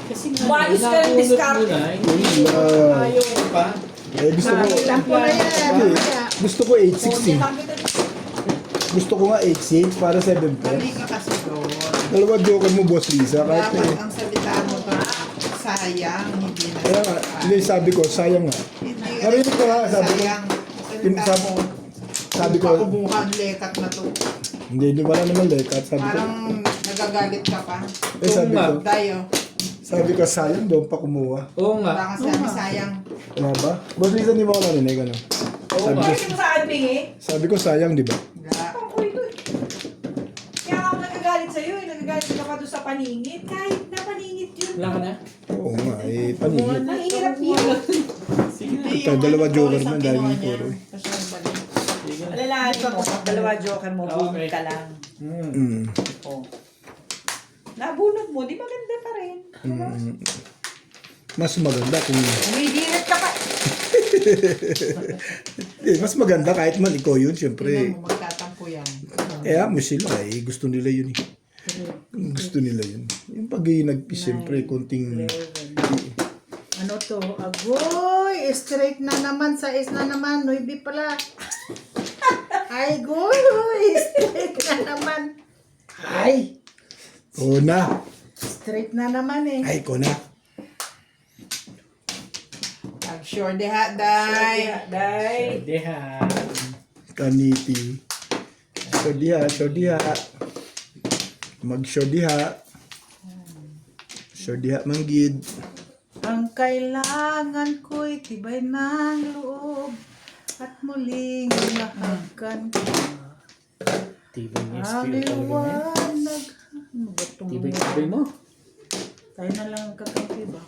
Kasi Wais ka ng discard. Ayaw ko pa. Eh, gusto ko, Lampo na yan. hindi, gusto ko 8-6 eh. Gusto ko nga 8-6 para 7 Mali pairs. ka kasi doon. Dalawa joker mo, Boss Lisa. Kahit Dapat eh. ang salita mo doon, sayang, hindi na. Kaya nga, hindi, sabi ko, sayang nga. Hindi Narinig ko nga, sabi ko. sayang. Yung Salita sabi- mo, Sabi ko, pakubuhan, lekat na to. hindi wala naman lekat. Sabi ko, Parang nagagalit ka pa. eh sabi ko, Tayo, sayang doon pa kumuha. Oo nga. baka sabi sayang. Wala ba? Boss Lisa, di mo ako narinig, ano? Oo Sabi nga. ko, Pwede mo sa ating eh. sabi ko sayang, di ba? Wala. Ako ito eh. paningit. Kahit na paningit yun. Wala ka na? Oo nga, paningit. Mahirap yun. Sige na. Ito, dalawa joker mo, dahil yung puro eh. Kasi nagbalik. Sige na. Alalahanin mo, pag dalawa joker mo, Okay. bunot ka lang. Oh. Nabunot mo, di maganda pa rin. Mas maganda kung... Umidirit ka pa. mas maganda kahit man ikaw yun, syempre. Tingnan mo, magtatampo yan. Mo sila gusto nila yun eh. Gusto nila yun. Yung pag siyempre, konting... Ano to? Agoy! Straight na naman. Sa is na naman. Noibi pala. Ay, goy! Straight na naman. Ay! Oo na. Straight na naman eh. Ay, ko na. Sure diha, day. Day. Deha. Kaniti. Show diha. Mag-show diha. Show diha manggid. Ang kailangan ko'y tibay ng loob at muling lahagkan ka. Tibay niya spirit talaga ngayon. Aliwanag. Ano ba itong Tibay mo. tayo na lang ang kakampi ba?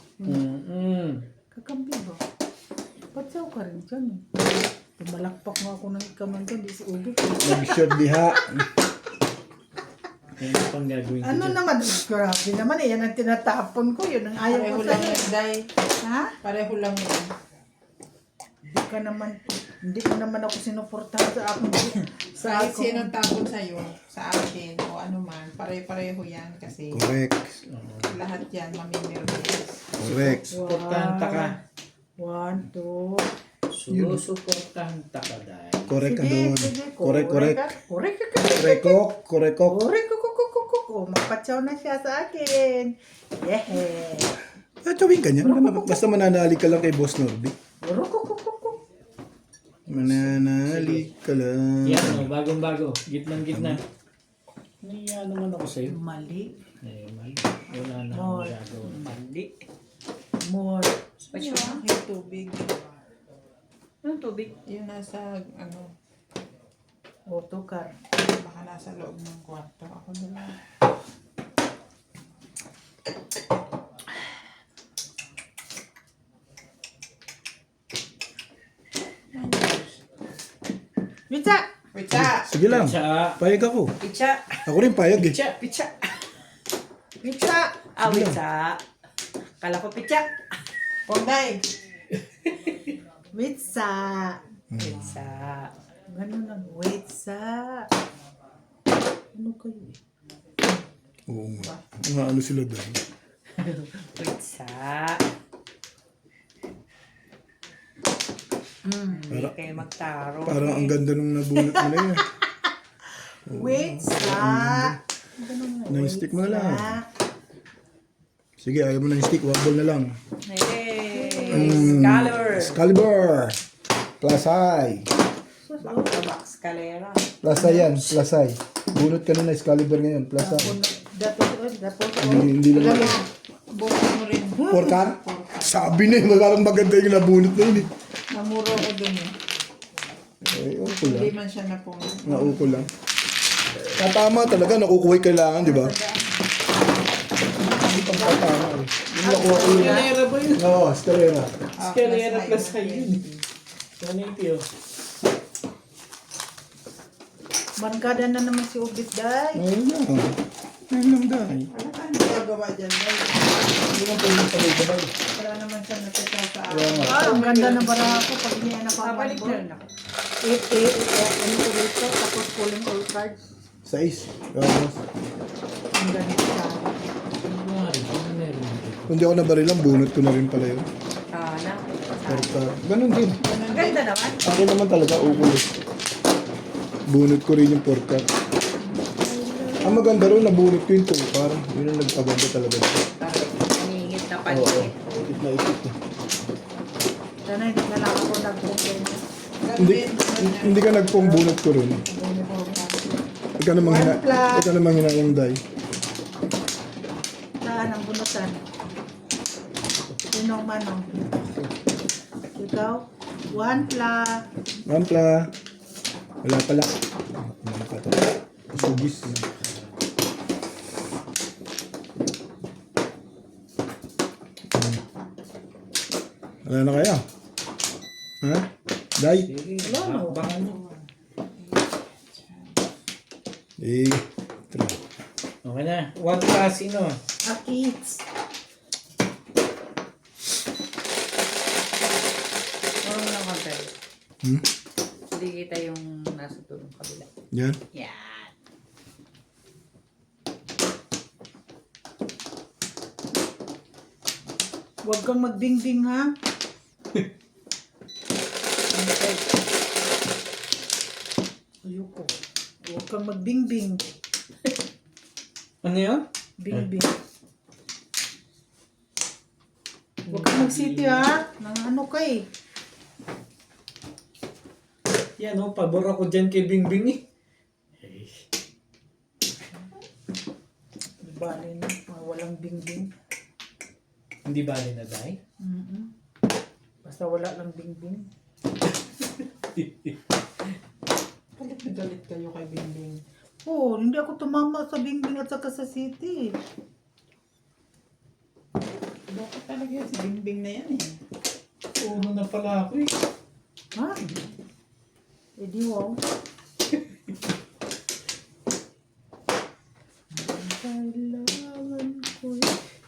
Kakampi ba? Patsaw ka rin dyan eh. Tumalakpak nga ako ng ikaman dyan. Di si Ubi. Mag-show diha. Ano pang gagawin ko Ano dyan? naman? Grabe naman eh. Yan ang tinatapon ko. Yun ang ayaw Pareho ko lang sa'yo. yan, day. Ha? Pareho lang yan. Hindi ko naman ako sinuportahan sa akong sa Kahit ako. sinong tapon sa'yo, sa akin, o ano man, pare-pareho yan kasi Correct. lahat yan maminervous. Correct. Suportahan ta ka. 1, 2. Susuportahan ta ka dahil. Correct ka Sige, doon. sige. Correct. Correct. Korekok. Magpatsaw na siya sa akin. Yeah. Tawin ka niyan. Basta mananalig ka lang kay Boss Norby. Mananalig ka lang. Yan o, bagong-bago. Gitnang-gitna. Naiya naman ako sa'yo. Mali. Eh, mali. Wala na More. akong gagawin. Mali. More. Yung aking tubig, Anong tubig? yung nasa, ano, Autocar. baka nasa loob ng kwarto. Ako na lang. Mitsa! Witsa! Sige lang. Sa Payag ako. Pitsa. Ako rin payag eh. pitcha. Pitsa. Mitsa! Ah, pitsa. Kala ko pitsa. Ponday! Mitsa! Pitsa. Ganun lang. Witsa! Ano kayo eh? Oo nga. Mga ano sila doon. Pitsa. Hindi kayo magtaro. Parang ang ganda nung nabunot mo na yun. Witsa! Na-stick mo na lang. Sige, ayaw mo na yung stick. One ball na lang. Hey! Scholar! Excalibur. Plus high. Back-to-back scalera. Plus high yan. Plus high. Bunot ka na Excalibur ngayon. Plus high. Dapat Hindi lang. Bukas mo rin. Porkan? Sabi na yun. Parang maganda yung nabunot na yun eh. Namuro ko dun eh. Eh, uko lang. Hindi man siya napong. Nauko lang. Tama talaga. Nakukuha yung kailangan, di ba? Hindi pang tama eh. Yung nakuha ko yun. Escalera ba yun? Oo, Escalera. Escalera plus high yun. 180 oh. Barkada na naman si Ubit, day. Ayun lang. Ayun lang dahil. Ano ka nagagawa dyan? Day? Hindi lang pwede sabay-sabay. Wala naman siya natita sa Kaya nga. Ah, ang ganda ng baraha ko pag niya na Babalik pabalik na rin ako. ano ko dito, tapos pulling all cards. 6. Tapos, Ang ganito siya. Ano nga rin? Ano meron dito? kung di ako nabarilang, bunot ko na rin pala yun. Na. Porka. Ganun din. Ang ganda naman. Akin naman talaga, ukol eh. Bunot ko rin yung porka. Ang maganda rin, nabunot ko yung 2. Parang yun ang nagpaganda talaga. Paningit na Oo. paningit. Ikit na ikit na. Sana hindi na lang ako nag-booking. Hindi ka nagpong bunot ko rin. Ikaw namang hinayang day. Saan ang bunutan? Sinong manong? Ikaw? One pla. Mampla. Wala pala. Sugis. Wala na kaya? Ha? Day? Sige, Wala, no. bakbakan mo. Eh, try. Okay na. One casino. Kids. Oo lang konti. Hmm? Hindi kita yung nasa tulong kabila. Yan. Yan. Huwag kang magbingbing, ha? Ayoko. Huwag kang magbingbing. Ano yun? Bingbing. Huwag kang magsiti, ha? Nang ano ka eh. Yan o, pabor ako dyan kay Bingbing eh. Bali na. Walang bingbing. Hindi bali na, Day? Basta wala lang bingbing. Galit na galit kayo kay Bingbing. Oo, hindi ako tumama sa bingbing at saka sa city. Bakit talaga yan si Bingbing na yan eh? Puro na pala ako eh. Ha? Eh di wow. Kailangan ko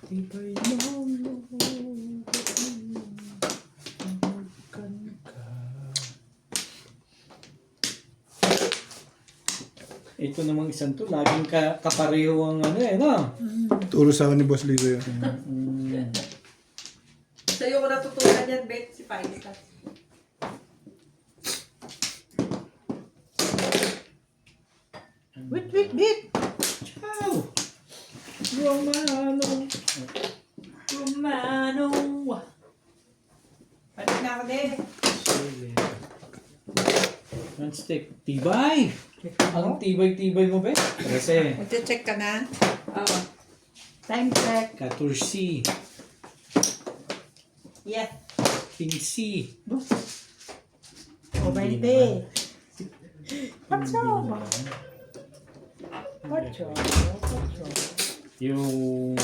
iba'y nalulungkot ka. Ito namang isang to, laging kapareho ang ano eh, no? Turo sa akin ni Boss Lito yun. Sa'yo ko natutunan yan, Bet, si Paisa. Wait. Ciao! Romano! Romano. Balik na ako din. Sige. One stick. Tibay! Ang tibay-tibay mo, be? Kasi, Magche-check ka na? Oo. Time check. 14. Yeah. 15. O 20. What's up? What's up? Yung...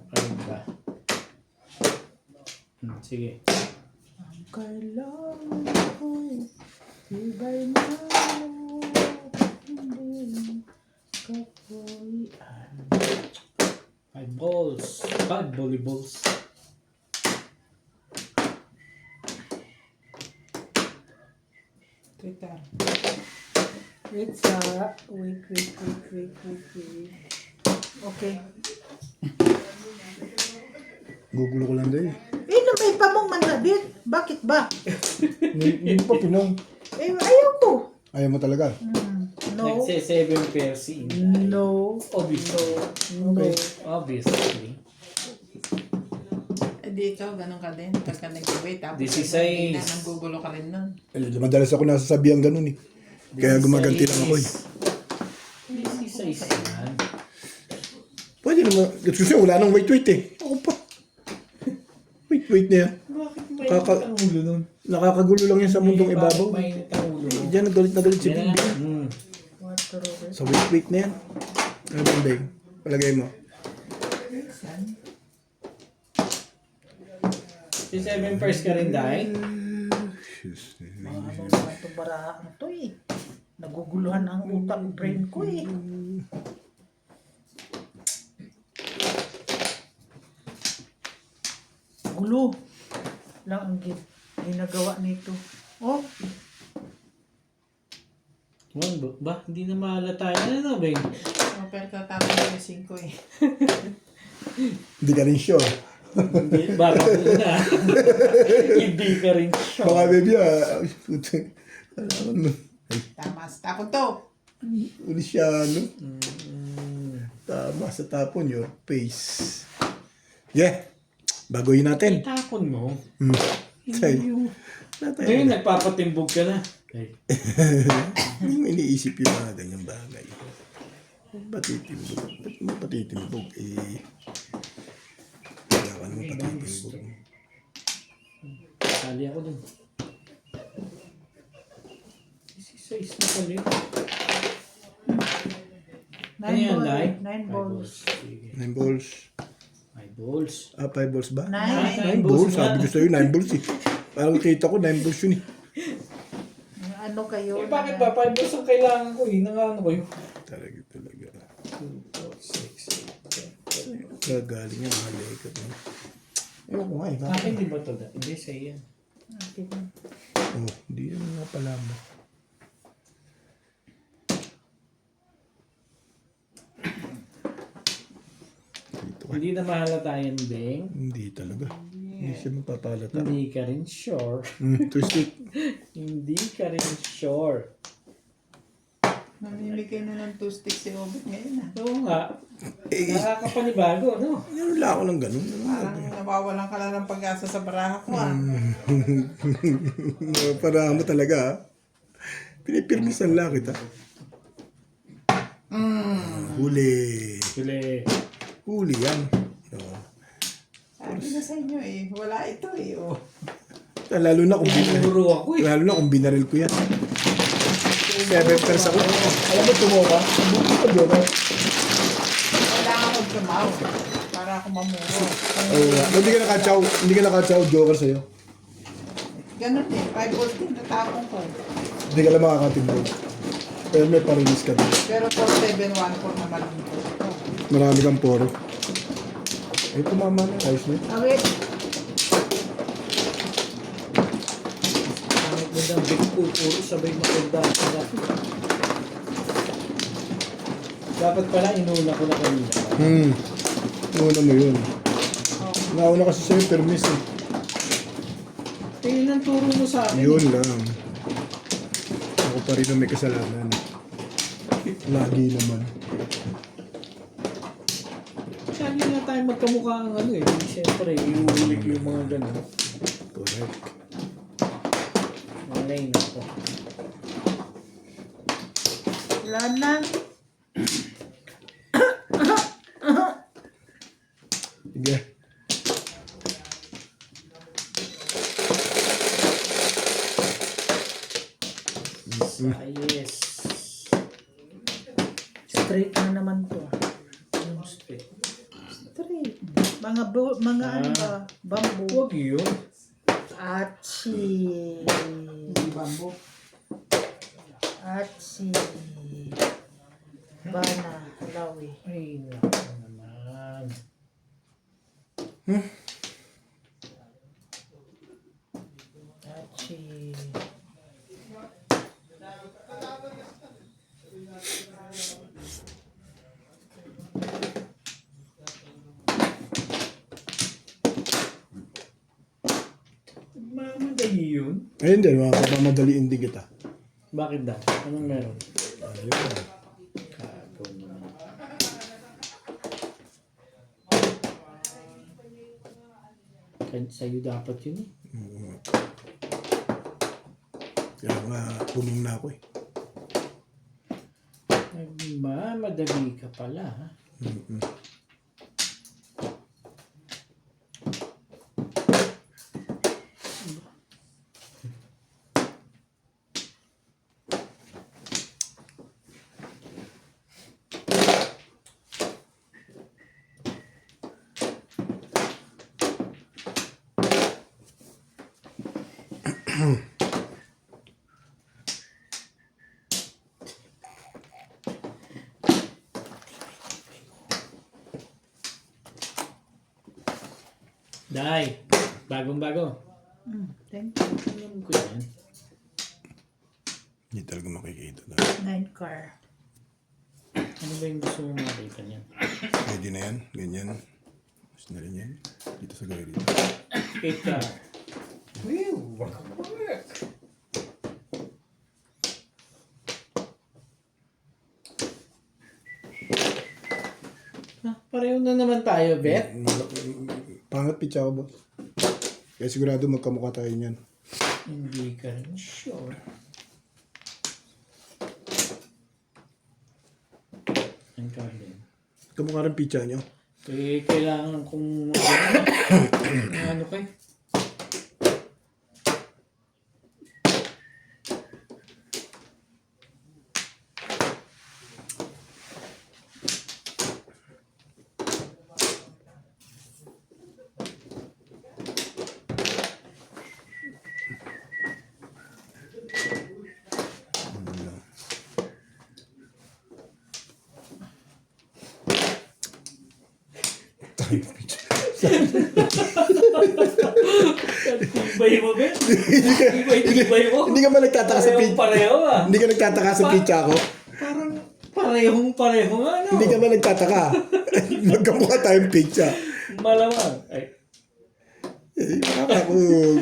Ano ba? Sige. Kailangan ko iba'y hindi kapulian. 5 balls. 5 volleyballs. Twitter. Wait. Okay. Gugulo ko lang day. May pa mong manabit. Bakit ba? Hindi pa pinong. Ayaw ko. Ayaw mo talaga. No. Nagse 7 pairs si No. Obviously. No. Obviously. Eh di ikaw, ganun ka din. Pagka nag-wait, tapos 16. nanggugulo ka rin nun. Madalas ako nasasabihan ganun eh. Kaya gumaganti lang ako eh. 16 yan. Pwede naman. Kasi wala nang wait eh. Ako pa. Wait na yan. Bakit mainit ang ulo nun? Nakakagulo lang yan sa mundong ibabaw. Mainit ang ulo nun. Diyan nagalit na galit si Yan na. Bingbing. So wait na yan. Ano ba day? Palagay mo. Si 7 pairs ka rin, Day? Mga ano naman itong barahan to eh. Naguguluhan ang utak brain ko eh. Gulo lang ang ginagawa nito. Oh, Ba? Hindi na mahalata yan, ano, Beng? Oh, pero tatapos yung 5 eh. Hindi ka rin sure. Hindi, baka muna. Hindi ka rin Baka sure. baby puti. Tama, tapon to. Ulisyano. Tama sa tapon your face. Yeah. Baguhin natin. Itapon mo. Tayo. Ngayon, nagpapatimbog ka na. Okay. Iniisip yung mga ganyang bagay. Patitimbog. Ba't mo patitimbog? Kailangan mo patitimbog. Sali ako dun. 16 na pala yun. Ano yan, Day? 9 balls. Sige. 9 balls. 5 balls. 5 balls ba? 9 9. balls. nga. Sabi ko sa'yo, 9 balls eh. Parang kita ko, 9 balls yun eh. Ano kayo? Eh, bakit ba? 5 balls ang kailangan ko eh. Nangano ko yun. Talaga. 2, 4, 6, 7, 8. Gagaling yan, mga lekat. Ewan ko nga eh. bakit? Akin di ba ito? Hindi, sa'yo yan. Oh, hindi yan nga pala mo. Hindi na mahalata yan, Beng. Hindi talaga. Hindi siya mapapalata. Hindi ka rin sure. Twisted. Hindi ka rin sure. Namimigay na ng 2 sticks si Obit ngayon Oo nga. Eh, Nakakapanibago, no? ano lang ako ng ganun. Parang nawawalan ka na ng pag-asa sa baraha ko Para mo talaga ah. Pinipirmisan lang kita. Huli. Huli. Huli yan. Oh. Sabi na sa inyo eh, wala ito eh. Oh. Lalo na kung Pinuro ako eh. Lalo na kung binaril ko yan. 7 pers ako. Alam mo, tumoka. Buti ka, Joker. Kailangan ko tumaw para ako mamuro. Hindi ka nakatsaw, Joker sa'yo. Ganun eh, 5 balls din natapong ko. Hindi ka lang makakatindog. Pero may parilis ka din. Pero 4-7-1-4 naman ito. Marami kang poro. Eh, tumama na. Ayos na. Awit. Pangit mo ng big pool, puro sabay maganda. Dapat pala inuna ko na kanina. Una mo yun. Nauna kasi sa'yo, permis eh. Tingin ang turo mo sa akin. Yun lang. Ako pa rin ang may kasalanan. Lagi naman. Lagi na tayo magkamukha ang ano eh. Siyempre, iuulit yung mga gano'n. Correct. Malay na ako. Wala na. Sige. Yes. Straight na naman to. Yung straight. Straight. Mga ano ba? Bamboo. Huwag yun. Achi. Hindi bambo. Achi. Bana. Lawi. Ay, naku naman. Achi. Mamadali yun. Ayun din, mapapamadaliin din kita. Bakit daw? Anong meron? Ayun. Kago naman. Sa'yo dapat yun eh. Kaya nga, puming na ako eh. Nagmamadali ka pala ha. Day, bagong-bago. Thank you. Alam ko yan. Hindi talaga makikita. 9 car. Ano ba yung gusto mo makita niyan? Pwede na yan. Ganyan. Mas na rin yan. Dito sa gawin dito. 8 ka. Pareho na naman tayo, Bet. Pangat pitcha ko, boss. Kaya sigurado magkamukha tayo niyan. Hindi ka rin sure. Ang karin. Kamukha rin pitcha niyo. Eh, kailangan kong ano kayo? Tibay mo, Ben. Tibay mo. Hindi ka ba nagtataka sa pizza? Pareho ah. Hindi ka nagtataka sa pizza ko? Pareho nga, no? Hindi ka ba nagtataka? Magkamukha tayong pizza. Malamang. Ay, Baka ako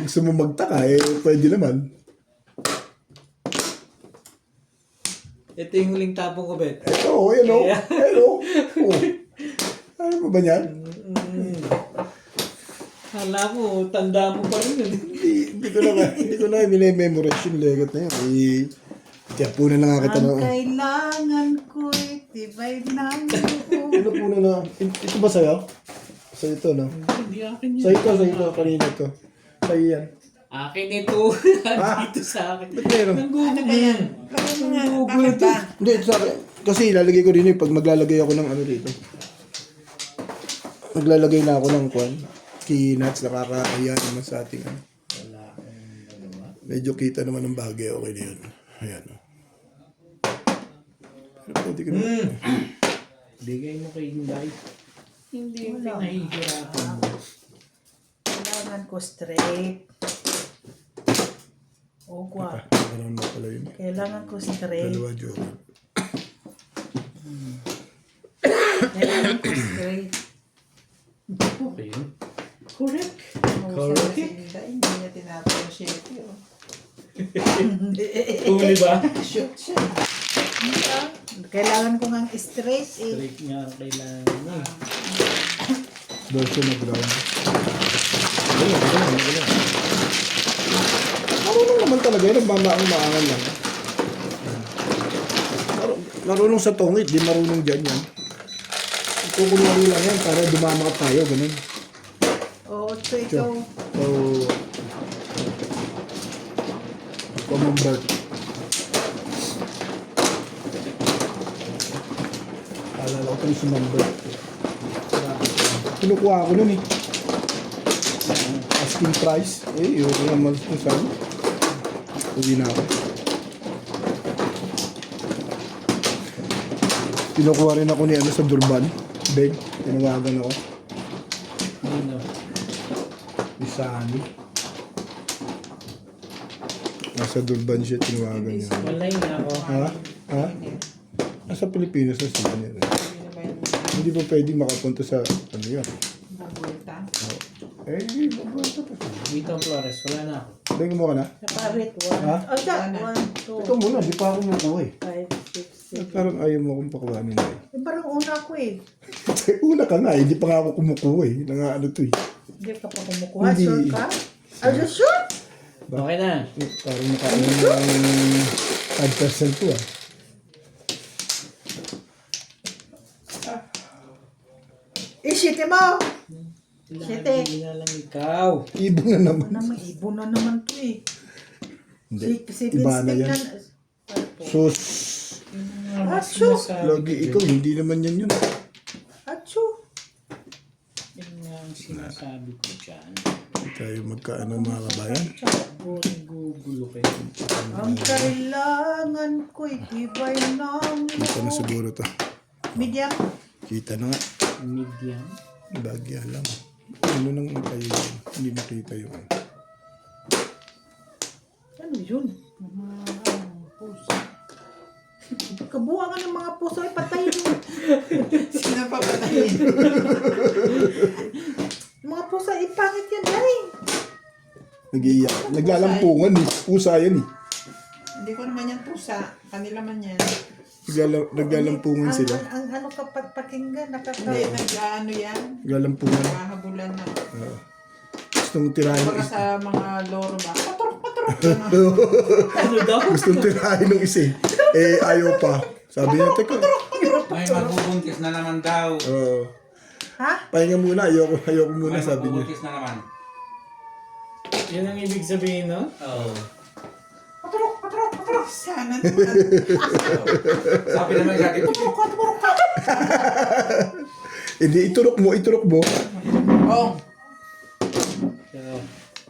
gusto mo magtaka, pwede naman. ito yung huling tapong ko, Ben. Ito, yan o. Hello. Ano ba ba yan? Hala mo, tanda mo pa rin yun. Hindi ko na minememorize yung legot na yun. Tiyapunan na nga kita Ang na. kailangan ko'y tibay ng loob. Tiyapunan na. Ito ba sa'yo? Sa'yo ito, no? Hindi akin yun. Sa'yo ito. Kanina ito. Sa'yo yan. Akin ito. Dito sa akin. Ba't meron? Ano ba yan? Bakit ba? Hindi, ito sa akin. Kasi ilalagay ko rin yun pag maglalagay ako ng ano dito. Maglalagay na ako ng kwan. Nuts, nakakaaya naman sa ating ano. Medyo kita naman ng bagay. Okay na yun. Ayan. Pero pwede ko naman. Bigay mo kay Hinday. Hindi yung pinahihirapan mo. Kailangan ko straight. Ogwa. Ano na pala yun. Kailangan ko straight. Dalawa joke. Kailangan ko straight. Okay yun. Correct. Correct. Hindi niya tinatawa siya ito. Uli ba? Shoot siya. Kailangan ko nga straight eh. Straight nga ang kailangan mo. Version na ground. Galing. Marunong naman talaga yun. Maangal lang. Marunong sa tongit. Di marunong dyan yan. Kukunwari lang yan para dumamak tayo. Ganun. Oo, so ikaw. So, common bird. Alala ko ito si number. Kinukuha ko nun eh. Asking price. Yun naman ito saan. Uwi na ako. Kinukuha rin ako ni ano sa Durban. Beg. Tinawagan ako. Ano? Isani. Nasa Durban siya, tinawagan niya. Malay na ako. Ha? Nasa Pilipinas na sila niya. Hindi pa pwede makapunta sa, ano yun? Nagulta. Mabuhay pa siya. Dito ang Flores. Wala na ako. Beng mo ka na? Naparit. Ha? 1, 2, Ito muna, di pa ako nakuha eh. 5, 6, 7. Parang ayaw mo akong pakuhanin eh. Parang una ko eh. Una ka nga, hindi pa nga ako kumukuha eh. Ano to eh. Hindi ka pa kumukuha. Hindi. Sure ka? Are you sure? Okay na. Parang nakaano ng 5% to ah. Isite mo! Lagi na lang ikaw. Ibon na naman. Naman, ibon na naman to eh. Hindi. Si Iba na yan. Sus. Acho! Lagi ikaw, hindi naman yan yun. Acho! Yan nga ang sinasabi ko dyan. Hindi tayo magkaano mga kabayan. Gugulo kayo. Ang kailangan ko'y tibay ng Kita na siguro to. medium. Kita na nga. Medium. Bagya lang. Ano nang tayo yun? Hindi makita yun. Ano yun? Mga puso. Kabuangan ng mga puso ay patayin mo. Sino pa patayin? Mga puso ay pangit yan ay. Nag-iiyak. Naglalampungan eh. Pusa yan eh. Hindi ko naman yan pusa. Kanila man yan. Naglalampungan sila. Ang ano kapag pakinggan, Hindi, nag-ano yan. Naglalampungan. Nakahabulan na. Gustong tirahin ng Para isa. sa mga loro ba? Paturok! Ano daw? Gustong tirahin ng isa eh. Ayaw pa. Sabi niya, teka. May magbubuntis na naman daw. Ha? Pahinga muna. Ayoko muna, May sabi niya. magbubuntis na naman. Yan ang ibig sabihin, no? Oo. Sana naman. Sabi naman sa akin, Hindi, iturok mo. Oh,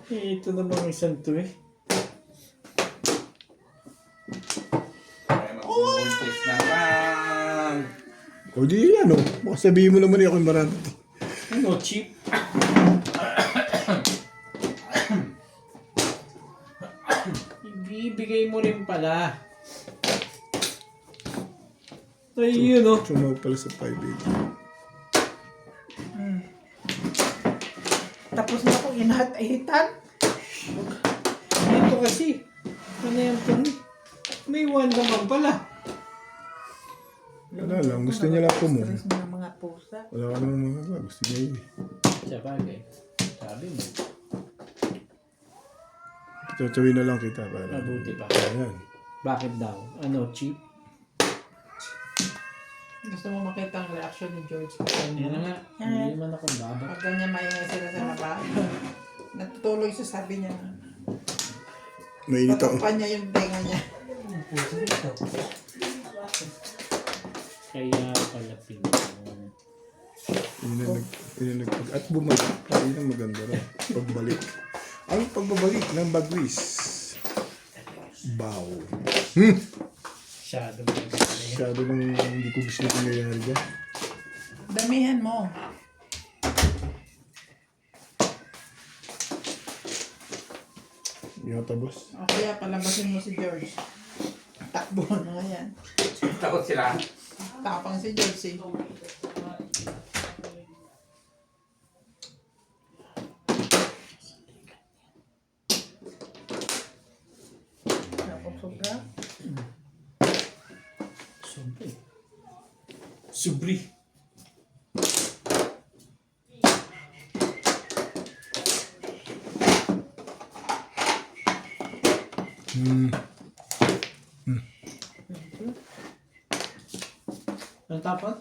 Ito namang isang to eh. may magbubuntis naman. O di ano. Baka sabihin mo naman ako marami. Ano? mo, cheap. Ibibigay mo rin pala. Ay, yun oh. Tumawag pala sa 5-8. Tapos na akong inahat-ahitan. Dito kasi. Ano yan po? May 1 naman pala. Wala lang, gusto niya lang pumo. Stress ng mga pusa. Wala ka naman magagawa, gusto niya yun. Sa bagay. Sabi mo. Tatawin na lang kita para. Mabuti pa. Ayan. Bakit daw? Ano, cheap? Gusto mo makita ang reaction ni George. Yan na nga. Hindi naman ako baba. Pag ganyan maingay sila sa baba. Natutulog siya, sabi niya. Mainit ako. Tatakpan niya yung tenga niya. Kaya pala pinto. At bumalik. Ayun ang maganda rin. Pagbalik. Ang pagbabalik ng bagwis. Bow. Shadow mo. Masyado nang hindi ko gusto yung nangyayari dyan. Damihan mo. Yata boss. O kaya palabasin mo si George. Takbo na nga yan. Takot sila. Tapang si George eh. Sobra. Subri. Subri. Ang tapat?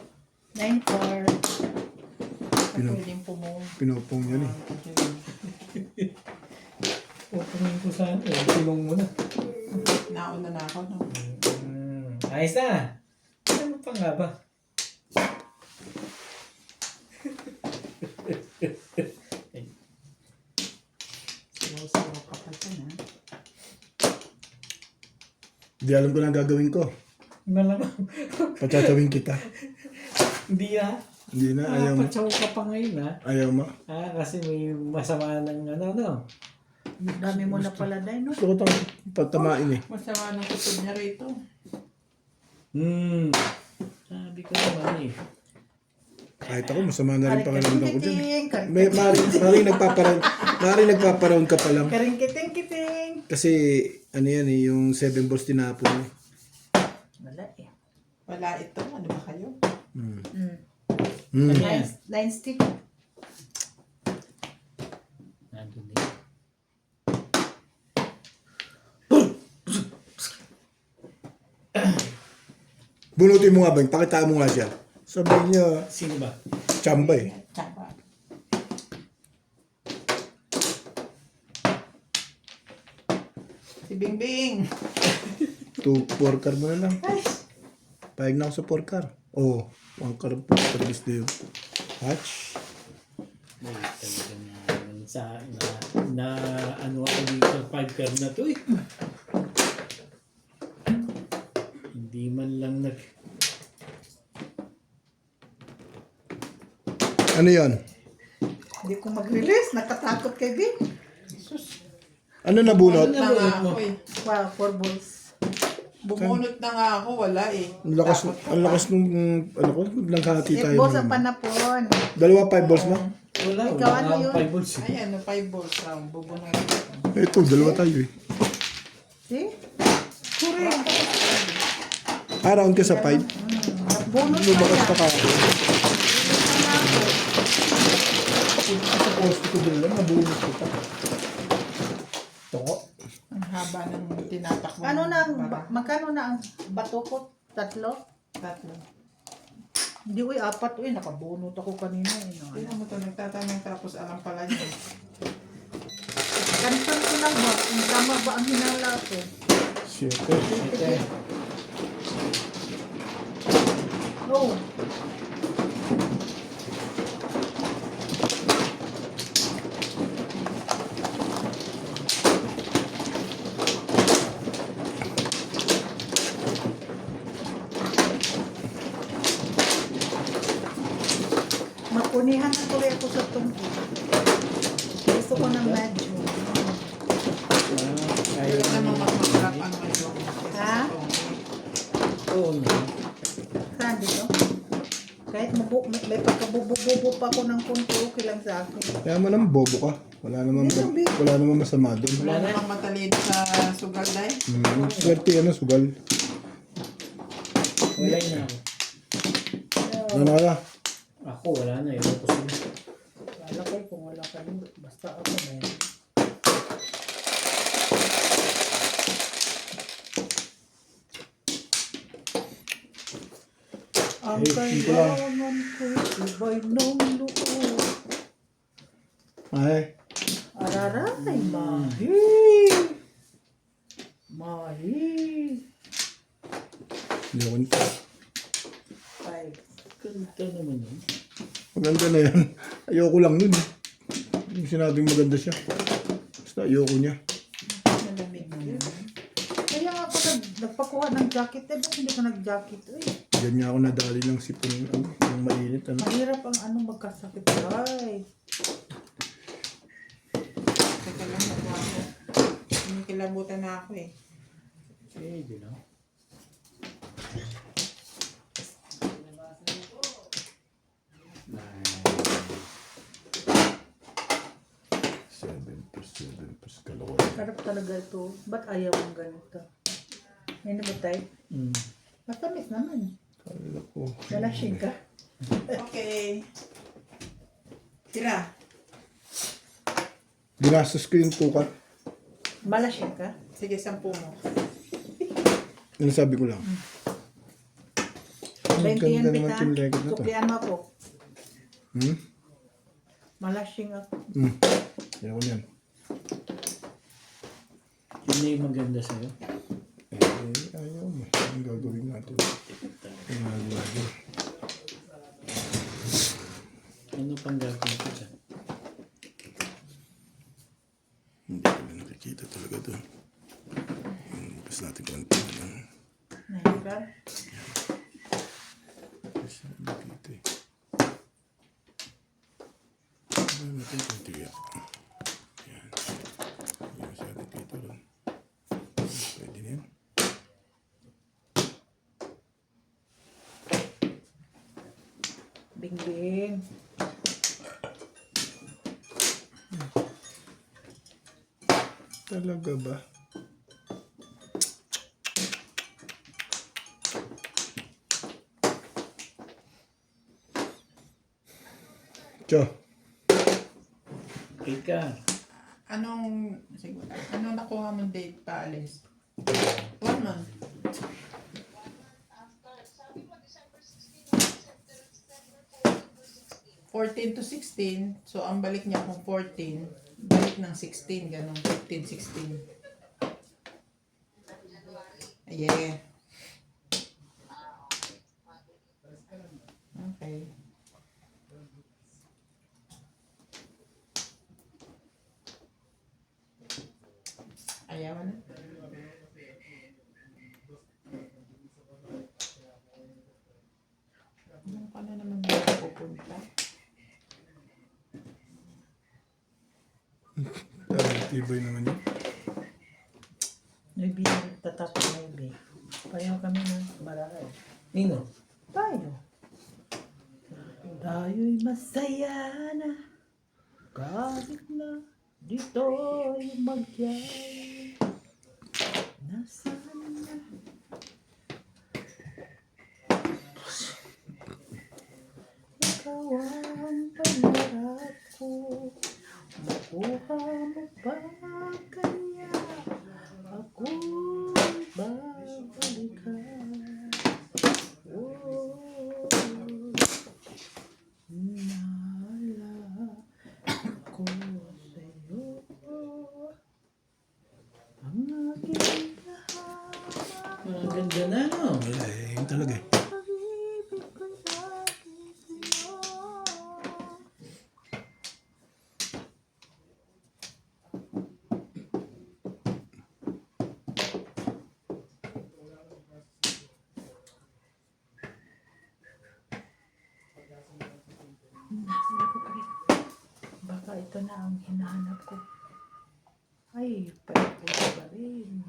9-4. Pwedeng pumo. Pinopong yan eh. Pupungin ko saan eh. Tulong mo na. Nauna na ako. No? Ayos na. Ano pa nga ba? Sino ka pa dyan ha? Hindi alam ko na ang gagawin ko. Malamang. Patatawin kita. Hindi ah. Hindi na, ayaw mo. Patsaw ka pa ngayon ah. Ayaw mo. Kasi may masama ng ano. Dami mo na pala, Day, no? Gusto ko itong patamain eh. Masama ng kutub niya rito. Sabi ko naman eh. Kahit ako, masama na rin pakiramdam ko dyan. Karing-kiting, May, maaaring nagpaparound ka pa lang. karing-kiting. Kasi, ano yan eh, yung 7 balls tinapon eh. Wala eh. Wala ito. Ano ba kayo? Ano yan? Line stick. Nandun eh. Bunutin mo nga ba? Pakitaan mo nga siya. Sabi niya, Sino ba? chamba eh. Tsaba. Si Bingbing. 4 car mo na lang. Pahig na ako sa 4 car. Oo, 1 car po. Service na yun. Hatch. May talaga na ano ako dito sa 5 car na to eh. Hindi man lang Ano yan? Hindi ko mag-release. Nakatakot kay Bing. Ano nabunot? Na nga ako eh. Wow, 4 balls. Bumunot na nga ako. Wala eh. Ang lakas nung, ano ko, naghati 8 tayo. balls ang panapon. Dalawa 5 balls na? wala. Ikaw, ano Wala yun? 5 volts eh. Ayan, 5 balls round. Bubunot. Ito, dalawa tayo eh. See? Correct. Round ka sa 5? Bonus pa Lumakas yan. pa ka. Sa post ko din lang, nabunot ko pa. Toko. Ang haba ng tinatakbo. Ano na ang, Para magkano na ang bato ko? 3? tatlo. Hindi, uy, 4. Uy, nakabunot ako kanina. Tingnan mo ito, nagtatanong tapos alam pala niya. Confirm ko lang ba? Kung tama ba ang hinala ko? 7. No. Punihan na tuloy ako sa tungkol. Gusto ko ng medyo. Pero naman mas masarap ang mayo. Ha? Oo na. Saan dito? Kahit may pagkabubo-bubo pa ako ng konti, okay lang sa akin. Kaya mo naman bobo ka. Wala naman masama doon. Wala namang matalino sa sugal dahil. Swerte sugal. Wala na ako. Ano kaya? Ako, wala na. Ewan ko sila. Wala kayo kung wala kayo. Basta ako meron. Ang kailangan ko, iba'y nung loob. Ay, Araray, mahi. Mahi. hindi ako nito. Five. Ganda naman yun. Maganda na yan. Ayoko lang nun. Yung sinabing maganda siya. Basta ayoko niya. Malamig naman. Kaya nga ako nagpakuha ng jacket. Eh, ba't hindi ka nag-jacket? Uy, Diyan niya ako nadali ng sipon ng mainit. mahirap ang magkasakit. Ay. Teka lang, nakuha ko. Kinikilabutan na ako eh. Eh, di na. Sarap talaga ito. Ba't ayaw mong ganito? Yan ba tayo? Matamis naman. Kala ko. Lalasing ka. Okay. Tira. Ginastos ko yung tuka. Malasing ka? Sige, 10 mo. Ano sabi ko lang? 20 yan, ganda naman Pita. yung legged na to. Suklian mo ako. Hmm? Malasing ako. Ayoko niyan. Yun na yung maganda sa'yo. Ayaw mo. Ang gagawin natin. Ang gagawin. Ano pang gagawin ko dyan? Hindi ko na nakikita talaga doon. Basta natin konti lang. Nahirap. Basta nakikita eh. Ano natin konti yan. Yan. Yan sa atin dito doon. Pwede na yan. Bingbing. Talaga ba? Tiyo. Ika. Anong nakuha mong date pa, Alice? 1 month. (14 to 16), so ang balik niya kung 14, balik ng 16, ganun, 15, 16. Yeah. Okay. Ayaw na. Doon ka na naman pupunta. Tibay naman yun. Maybe tatapos maybe. Pareho kami na marakay. Nino? Tayo. Tayo'y masaya na. Kahit na dito'y magyay. Nasaan na? Ikaw ang pangarap ko. Makuha mo ba kanya? Ako'y babalikan. Oh, naalala ko sa'yo. Ang aking lahat. Ang ganda na, no? Wala eh. Yun talaga eh. Pag-ibig ko'y lagi sa'yo. Baka ito na ang hinahanap ko. Ay, pwede pa rin.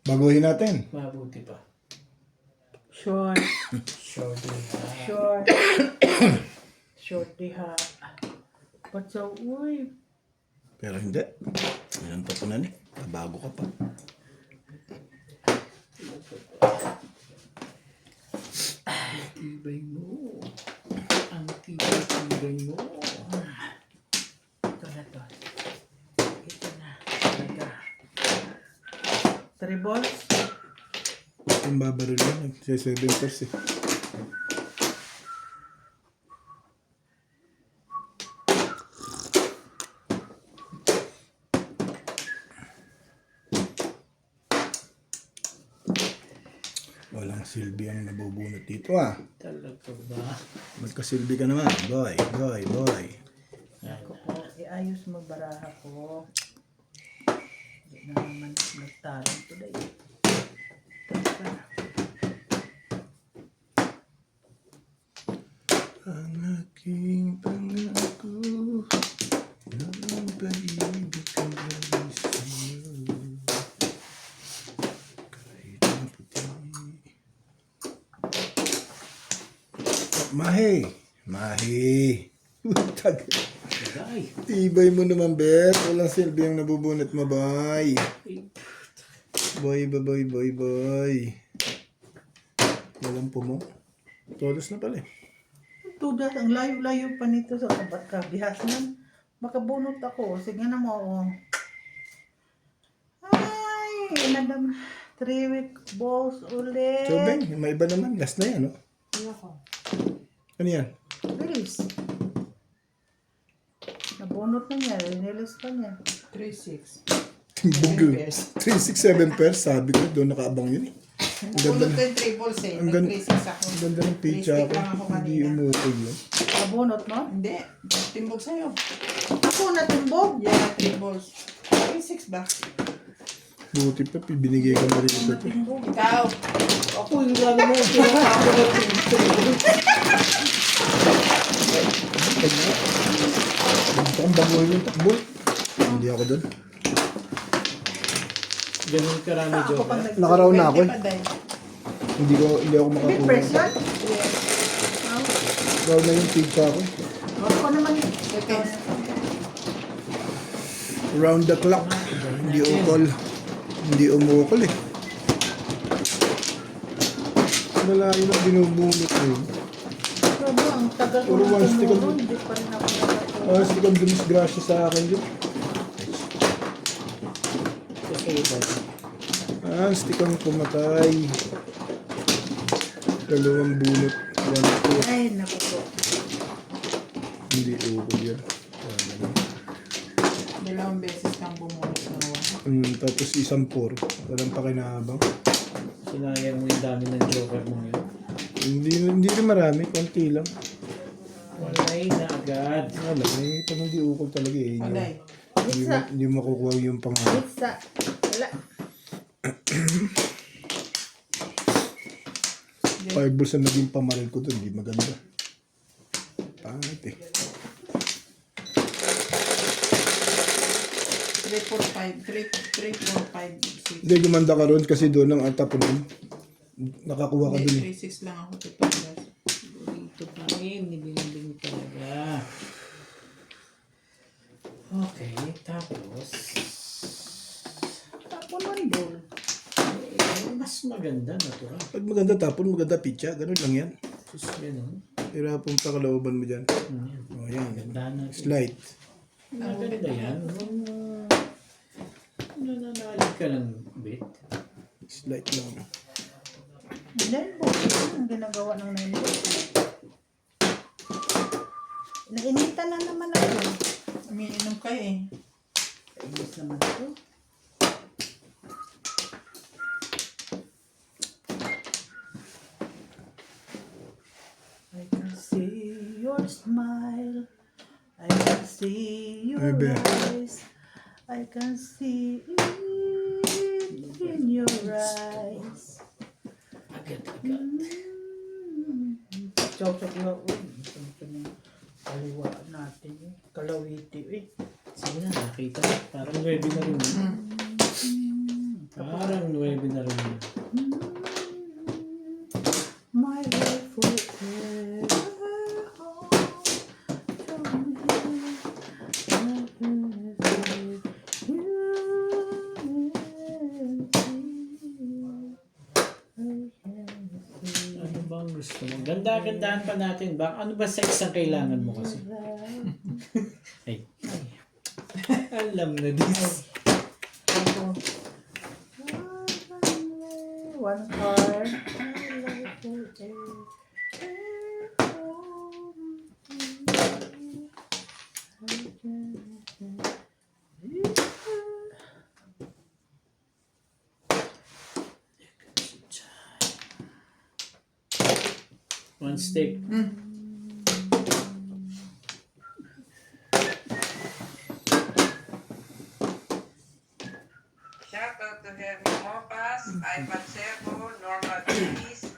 Baguhin natin. Mabuti pa. Short. Short na. Short. Short diha. Ba't sa uy? Pero hindi. Ayan pa po na ni. Bago ka pa. Tibay mo. Ang tibay mo. Ito na to. Ito na. Talaga. 3 balls. Yung babaril yan. 7 pers eh. Walang silbi ang nabubunot dito ah. Talaga ba? Magkasilbi ka naman. Boy. Ako po, iayos mo baraha ko. Hindi na naman nagtarong today. Talaga. Ang aking pangako ng pag-ibig ko ay sa'yo. Kahit maputi. Mahi. Ay. Tibay mo naman, Bet. Walang silbi ang nabubunot mo, boy. Boy. Walang pumo. Todos na pala eh. Tudas, ang layo-layo pa nito sa kabihasan. Makabunot ako. Sige na mo. Oh. Ay, madam. 3 week balls ulit. So, Ben, may iba naman. Last na yan, no? Ano yan? Release. Nabunot na niya. Release pa niya. 3-6. Bugyo. 3-6-7 pairs. Sabi ko, doon nakaabang yun eh. Ang ganda, Pulot ko yung 3 balls eh. ang ganda, Nag-3-6 ako. ang ganda ng pizza Three-stick ako. lang ako Hindi kanina. umukog yun. Nabunot mo? Hindi. Timbog sa'yo. Ako natimbog. Yeah, 3 balls. 3-6 ba? Buti pa, binigay ka na rin ito. Natimbog. Ikaw. Ako yung lalo mo. Pinapako na Ang baguhin yung takbo. Hindi ako doon. Ganun karami Ako joke. pang Nakaraon na ako eh. Pa din. Hindi ako Big makakuha. person? Raw na yung pizza ako. Ako naman. Depends. Round the clock. Hindi ukol. Hindi umukol eh. Malayo na binubunot ko yun. Grabe, ang tagal ko Puro na one stick ang- tumulong. Hindi pa rin ako nakatulong. Ah, sige kang dumisgrasya sa akin yun. Kasi iba. Ah, stick ang pumatay. Dalawang bunot. One foot. Ay, naku po. Hindi ukol yan. Dalawang beses kang bumunot na Tapos isang pour. Walang pakinabang. Sinayang mo yung dami ng joker mo yun. Hindi rin marami. Konti lang. Walay na agad. Wala. Eh, pag hindi ukol talaga eh. Palay. Hindi makukuha yung pangalan. Pizza. Wala. 5 balls na naging pamaril ko doon. Hindi maganda. Pangit eh. 3-4-5. 3-4-5. 6. Hindi, gumanda ka ron kasi doon ang tapon nun. Nakakuha ka doon eh. 3-6 lang ako. Tutulas. Dito pa rin. Nibiling talaga. Okay, tapos. Tapon one ball. Mas maganda natural. Pag maganda tapon, maganda pizza. Ganun lang yan. Sus, ganun. Hirapon pa kalooban mo dyan. Yan. O yan. Ganda na. Slight. Maganda yan. Nananalig ka lang, bit. Slight lang. 9 balls. Ang ginagawa ng 9 balls. Nainitan na naman ako. Umiinom ka eh. Kainis naman ito. I can see your smile. I can see your Bebe. eyes. I can see it in your eyes. Chow-chow lang. Uy, ito na kaliwa natin eh. Kalawiti eh. Sige na, nakita. Parang 9 na rin. Parang 9 na rin. My life forever Ano bang gusto mo? Ganda-gandahan pa natin. Ano ba sex ang kailangan mo kasi? Ay. Alam na this. One card. One stick. Shout out to Heavy Mopas, iPad Sebo, Norma Davis,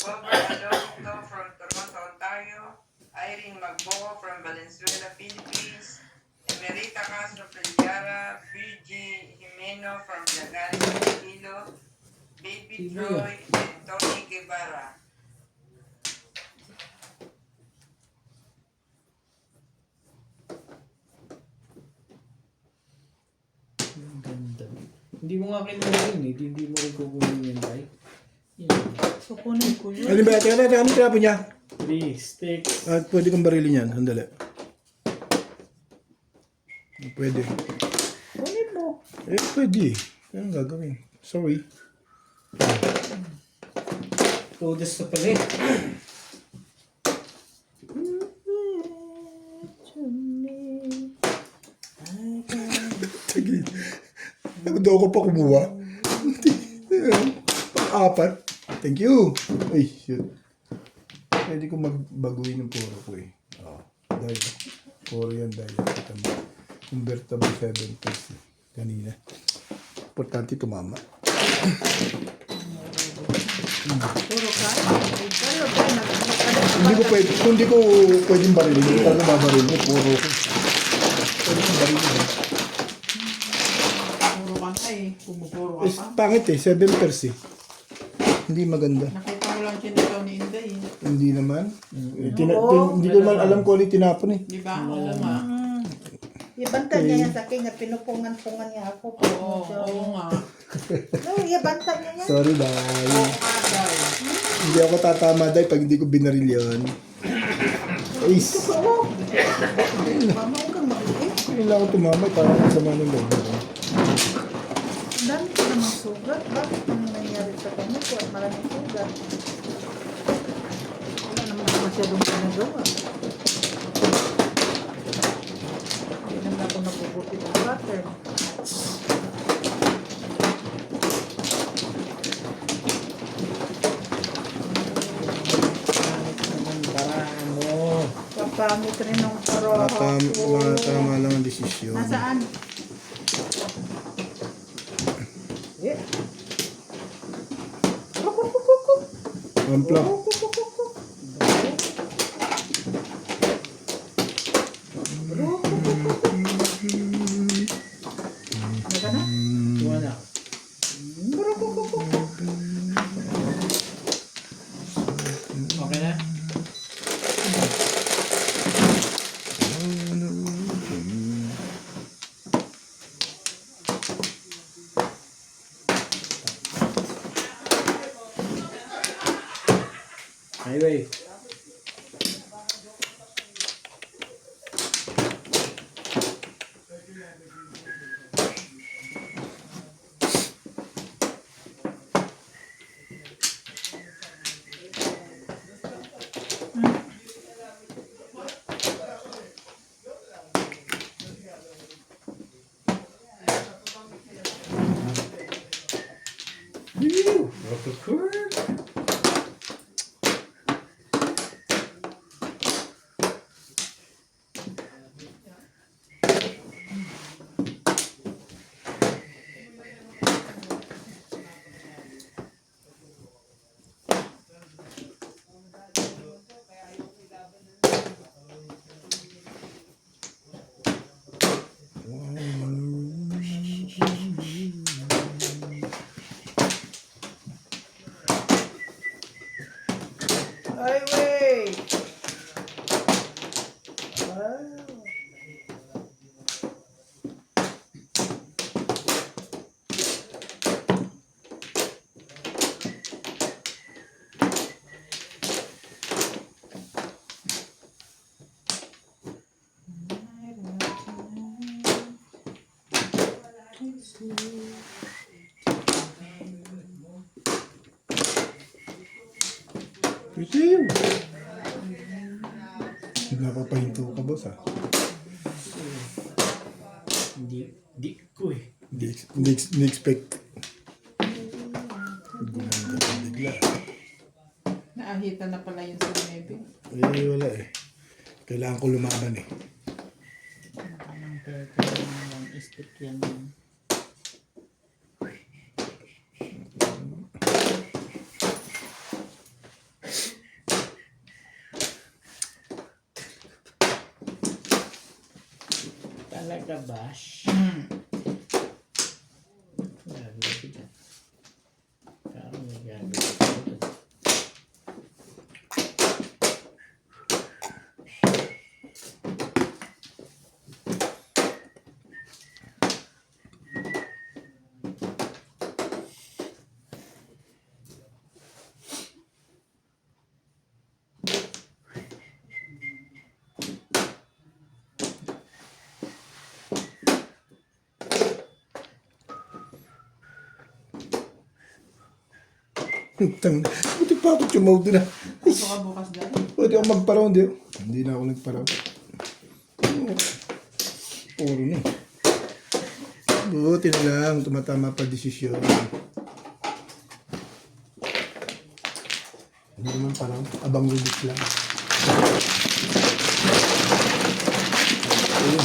Barbara Adolfo from Toronto, Ontario, Irene Magbo from Valenzuela, Philippines, Emerita Castro Peljara, Virgie Jimeno from Lagares, Iloilo, Baby Troy, and Tony Guevara. Ang ganda. Hindi mo nga kinuha yun eh. Hindi mo rin kukunin yun, right? Yan. Kukunin ko yun. Alin ba? Teka, ano trapo niya? 3 sticks. At pwede kong barilin yan. Sandali. Pwede. Kunin mo. Pwede. Anong gagawin? Sorry. Todas na pala eh. Sige. Daw ko pa kumuha. Pang-apat. Thank you. Ay, shit. Pwede ko magbaguhin ng puro ko eh. Dahil. Puro yan dahil. Kita mo. Convertible 7 pesos. Kanina. Importante tumama. Puro ka. Pero tayo Hindi ko pwede. Kung hindi ko pwedeng barilin. Hindi ko talaga babarilin mo. Puro ko. Pwede kong barilin. Puro ka na eh. Pumupuro ka pa. Pangit eh. 7 pers eh. Hindi maganda. Nakita mo lang sinitaw ni Inday eh. Hindi naman. Hindi ko man alam kung ano yung tinapon eh. Di ba? Oo nga. Ibanta niya yan sa akin na pinupungan-pungan niya ako. Oo nga. No, ibanta niya yan. Sorry, Day. Hindi ako tatama, Day, pag hindi ko binaril yun. Ace. Mama, huwag kang makinig. Kailangan ko tumama, parang masama ng loob. Ang dami ko namang sugat. Bakit ano nangyari sa kanya ko at maraming sugat? Wala naman ako masyadong ginagawa. Hindi naman ako nagugupit ng pattern. Paramo. Kapamit rin ng paraha ko. Tama lang ang desisyon. Nasaan? Yeah. Ampla. Naka na? Tuwa na. Okay na? Highway. Highway! Wow. Bitiw! Napapahinto ka, boss, ah. Hindi ko eh. Hindi expect. Hindi naman bigla. Naahita na pala yun sa Navy. Eh, wala eh. Kailangan ko lumaban eh. Ang pwede lang stick yan. Talaga bash. Gagawin ko dyan. Parang may gagawin ko dyan. Buti pa ako tumawag na. Pasok ka bukas dyan. Pwede ako magpa-round eh. Hindi na ako nagpa-round. Puro na. Buti na lang. Tumatama pa desisyon. Hindi naman parang abang rubik lang. Ayun.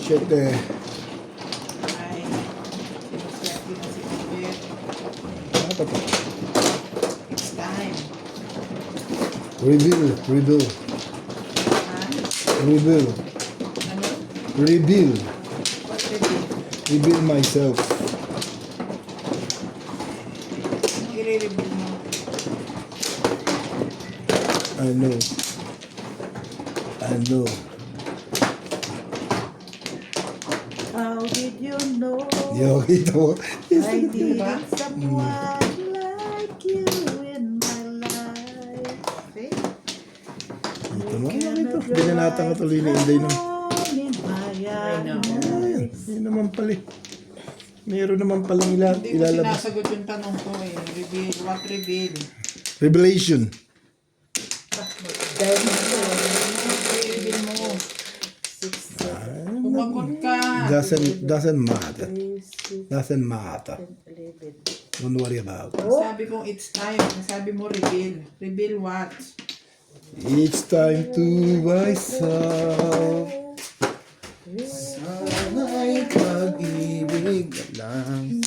Shit eh. Ay, sinuswerte na si Albert. Ano pa to? It's time. Reveal. Ha? Reveal. Ano? Reveal. What reveal? Reveal myself. Anong i-reveal mo? I know. How did you know Yo, ito mo. I needed someone like you in my life? See? Ito mo. Ito. Binanatan ko tuloy ni Inday nung. In my Ayun. Yun naman pala eh. Meron naman palang Hindi ko ilalabas. sinasagot yung tanong ko eh. Reveal. What reveal? Revelation. I-reveal mo. Kumagot ka. Doesn't matter. Doesn't matter. Don't worry about it. Sabi kong it's time. Sabi mo reveal. Reveal what? It's time to myself. Sana'y pag-ibig lang.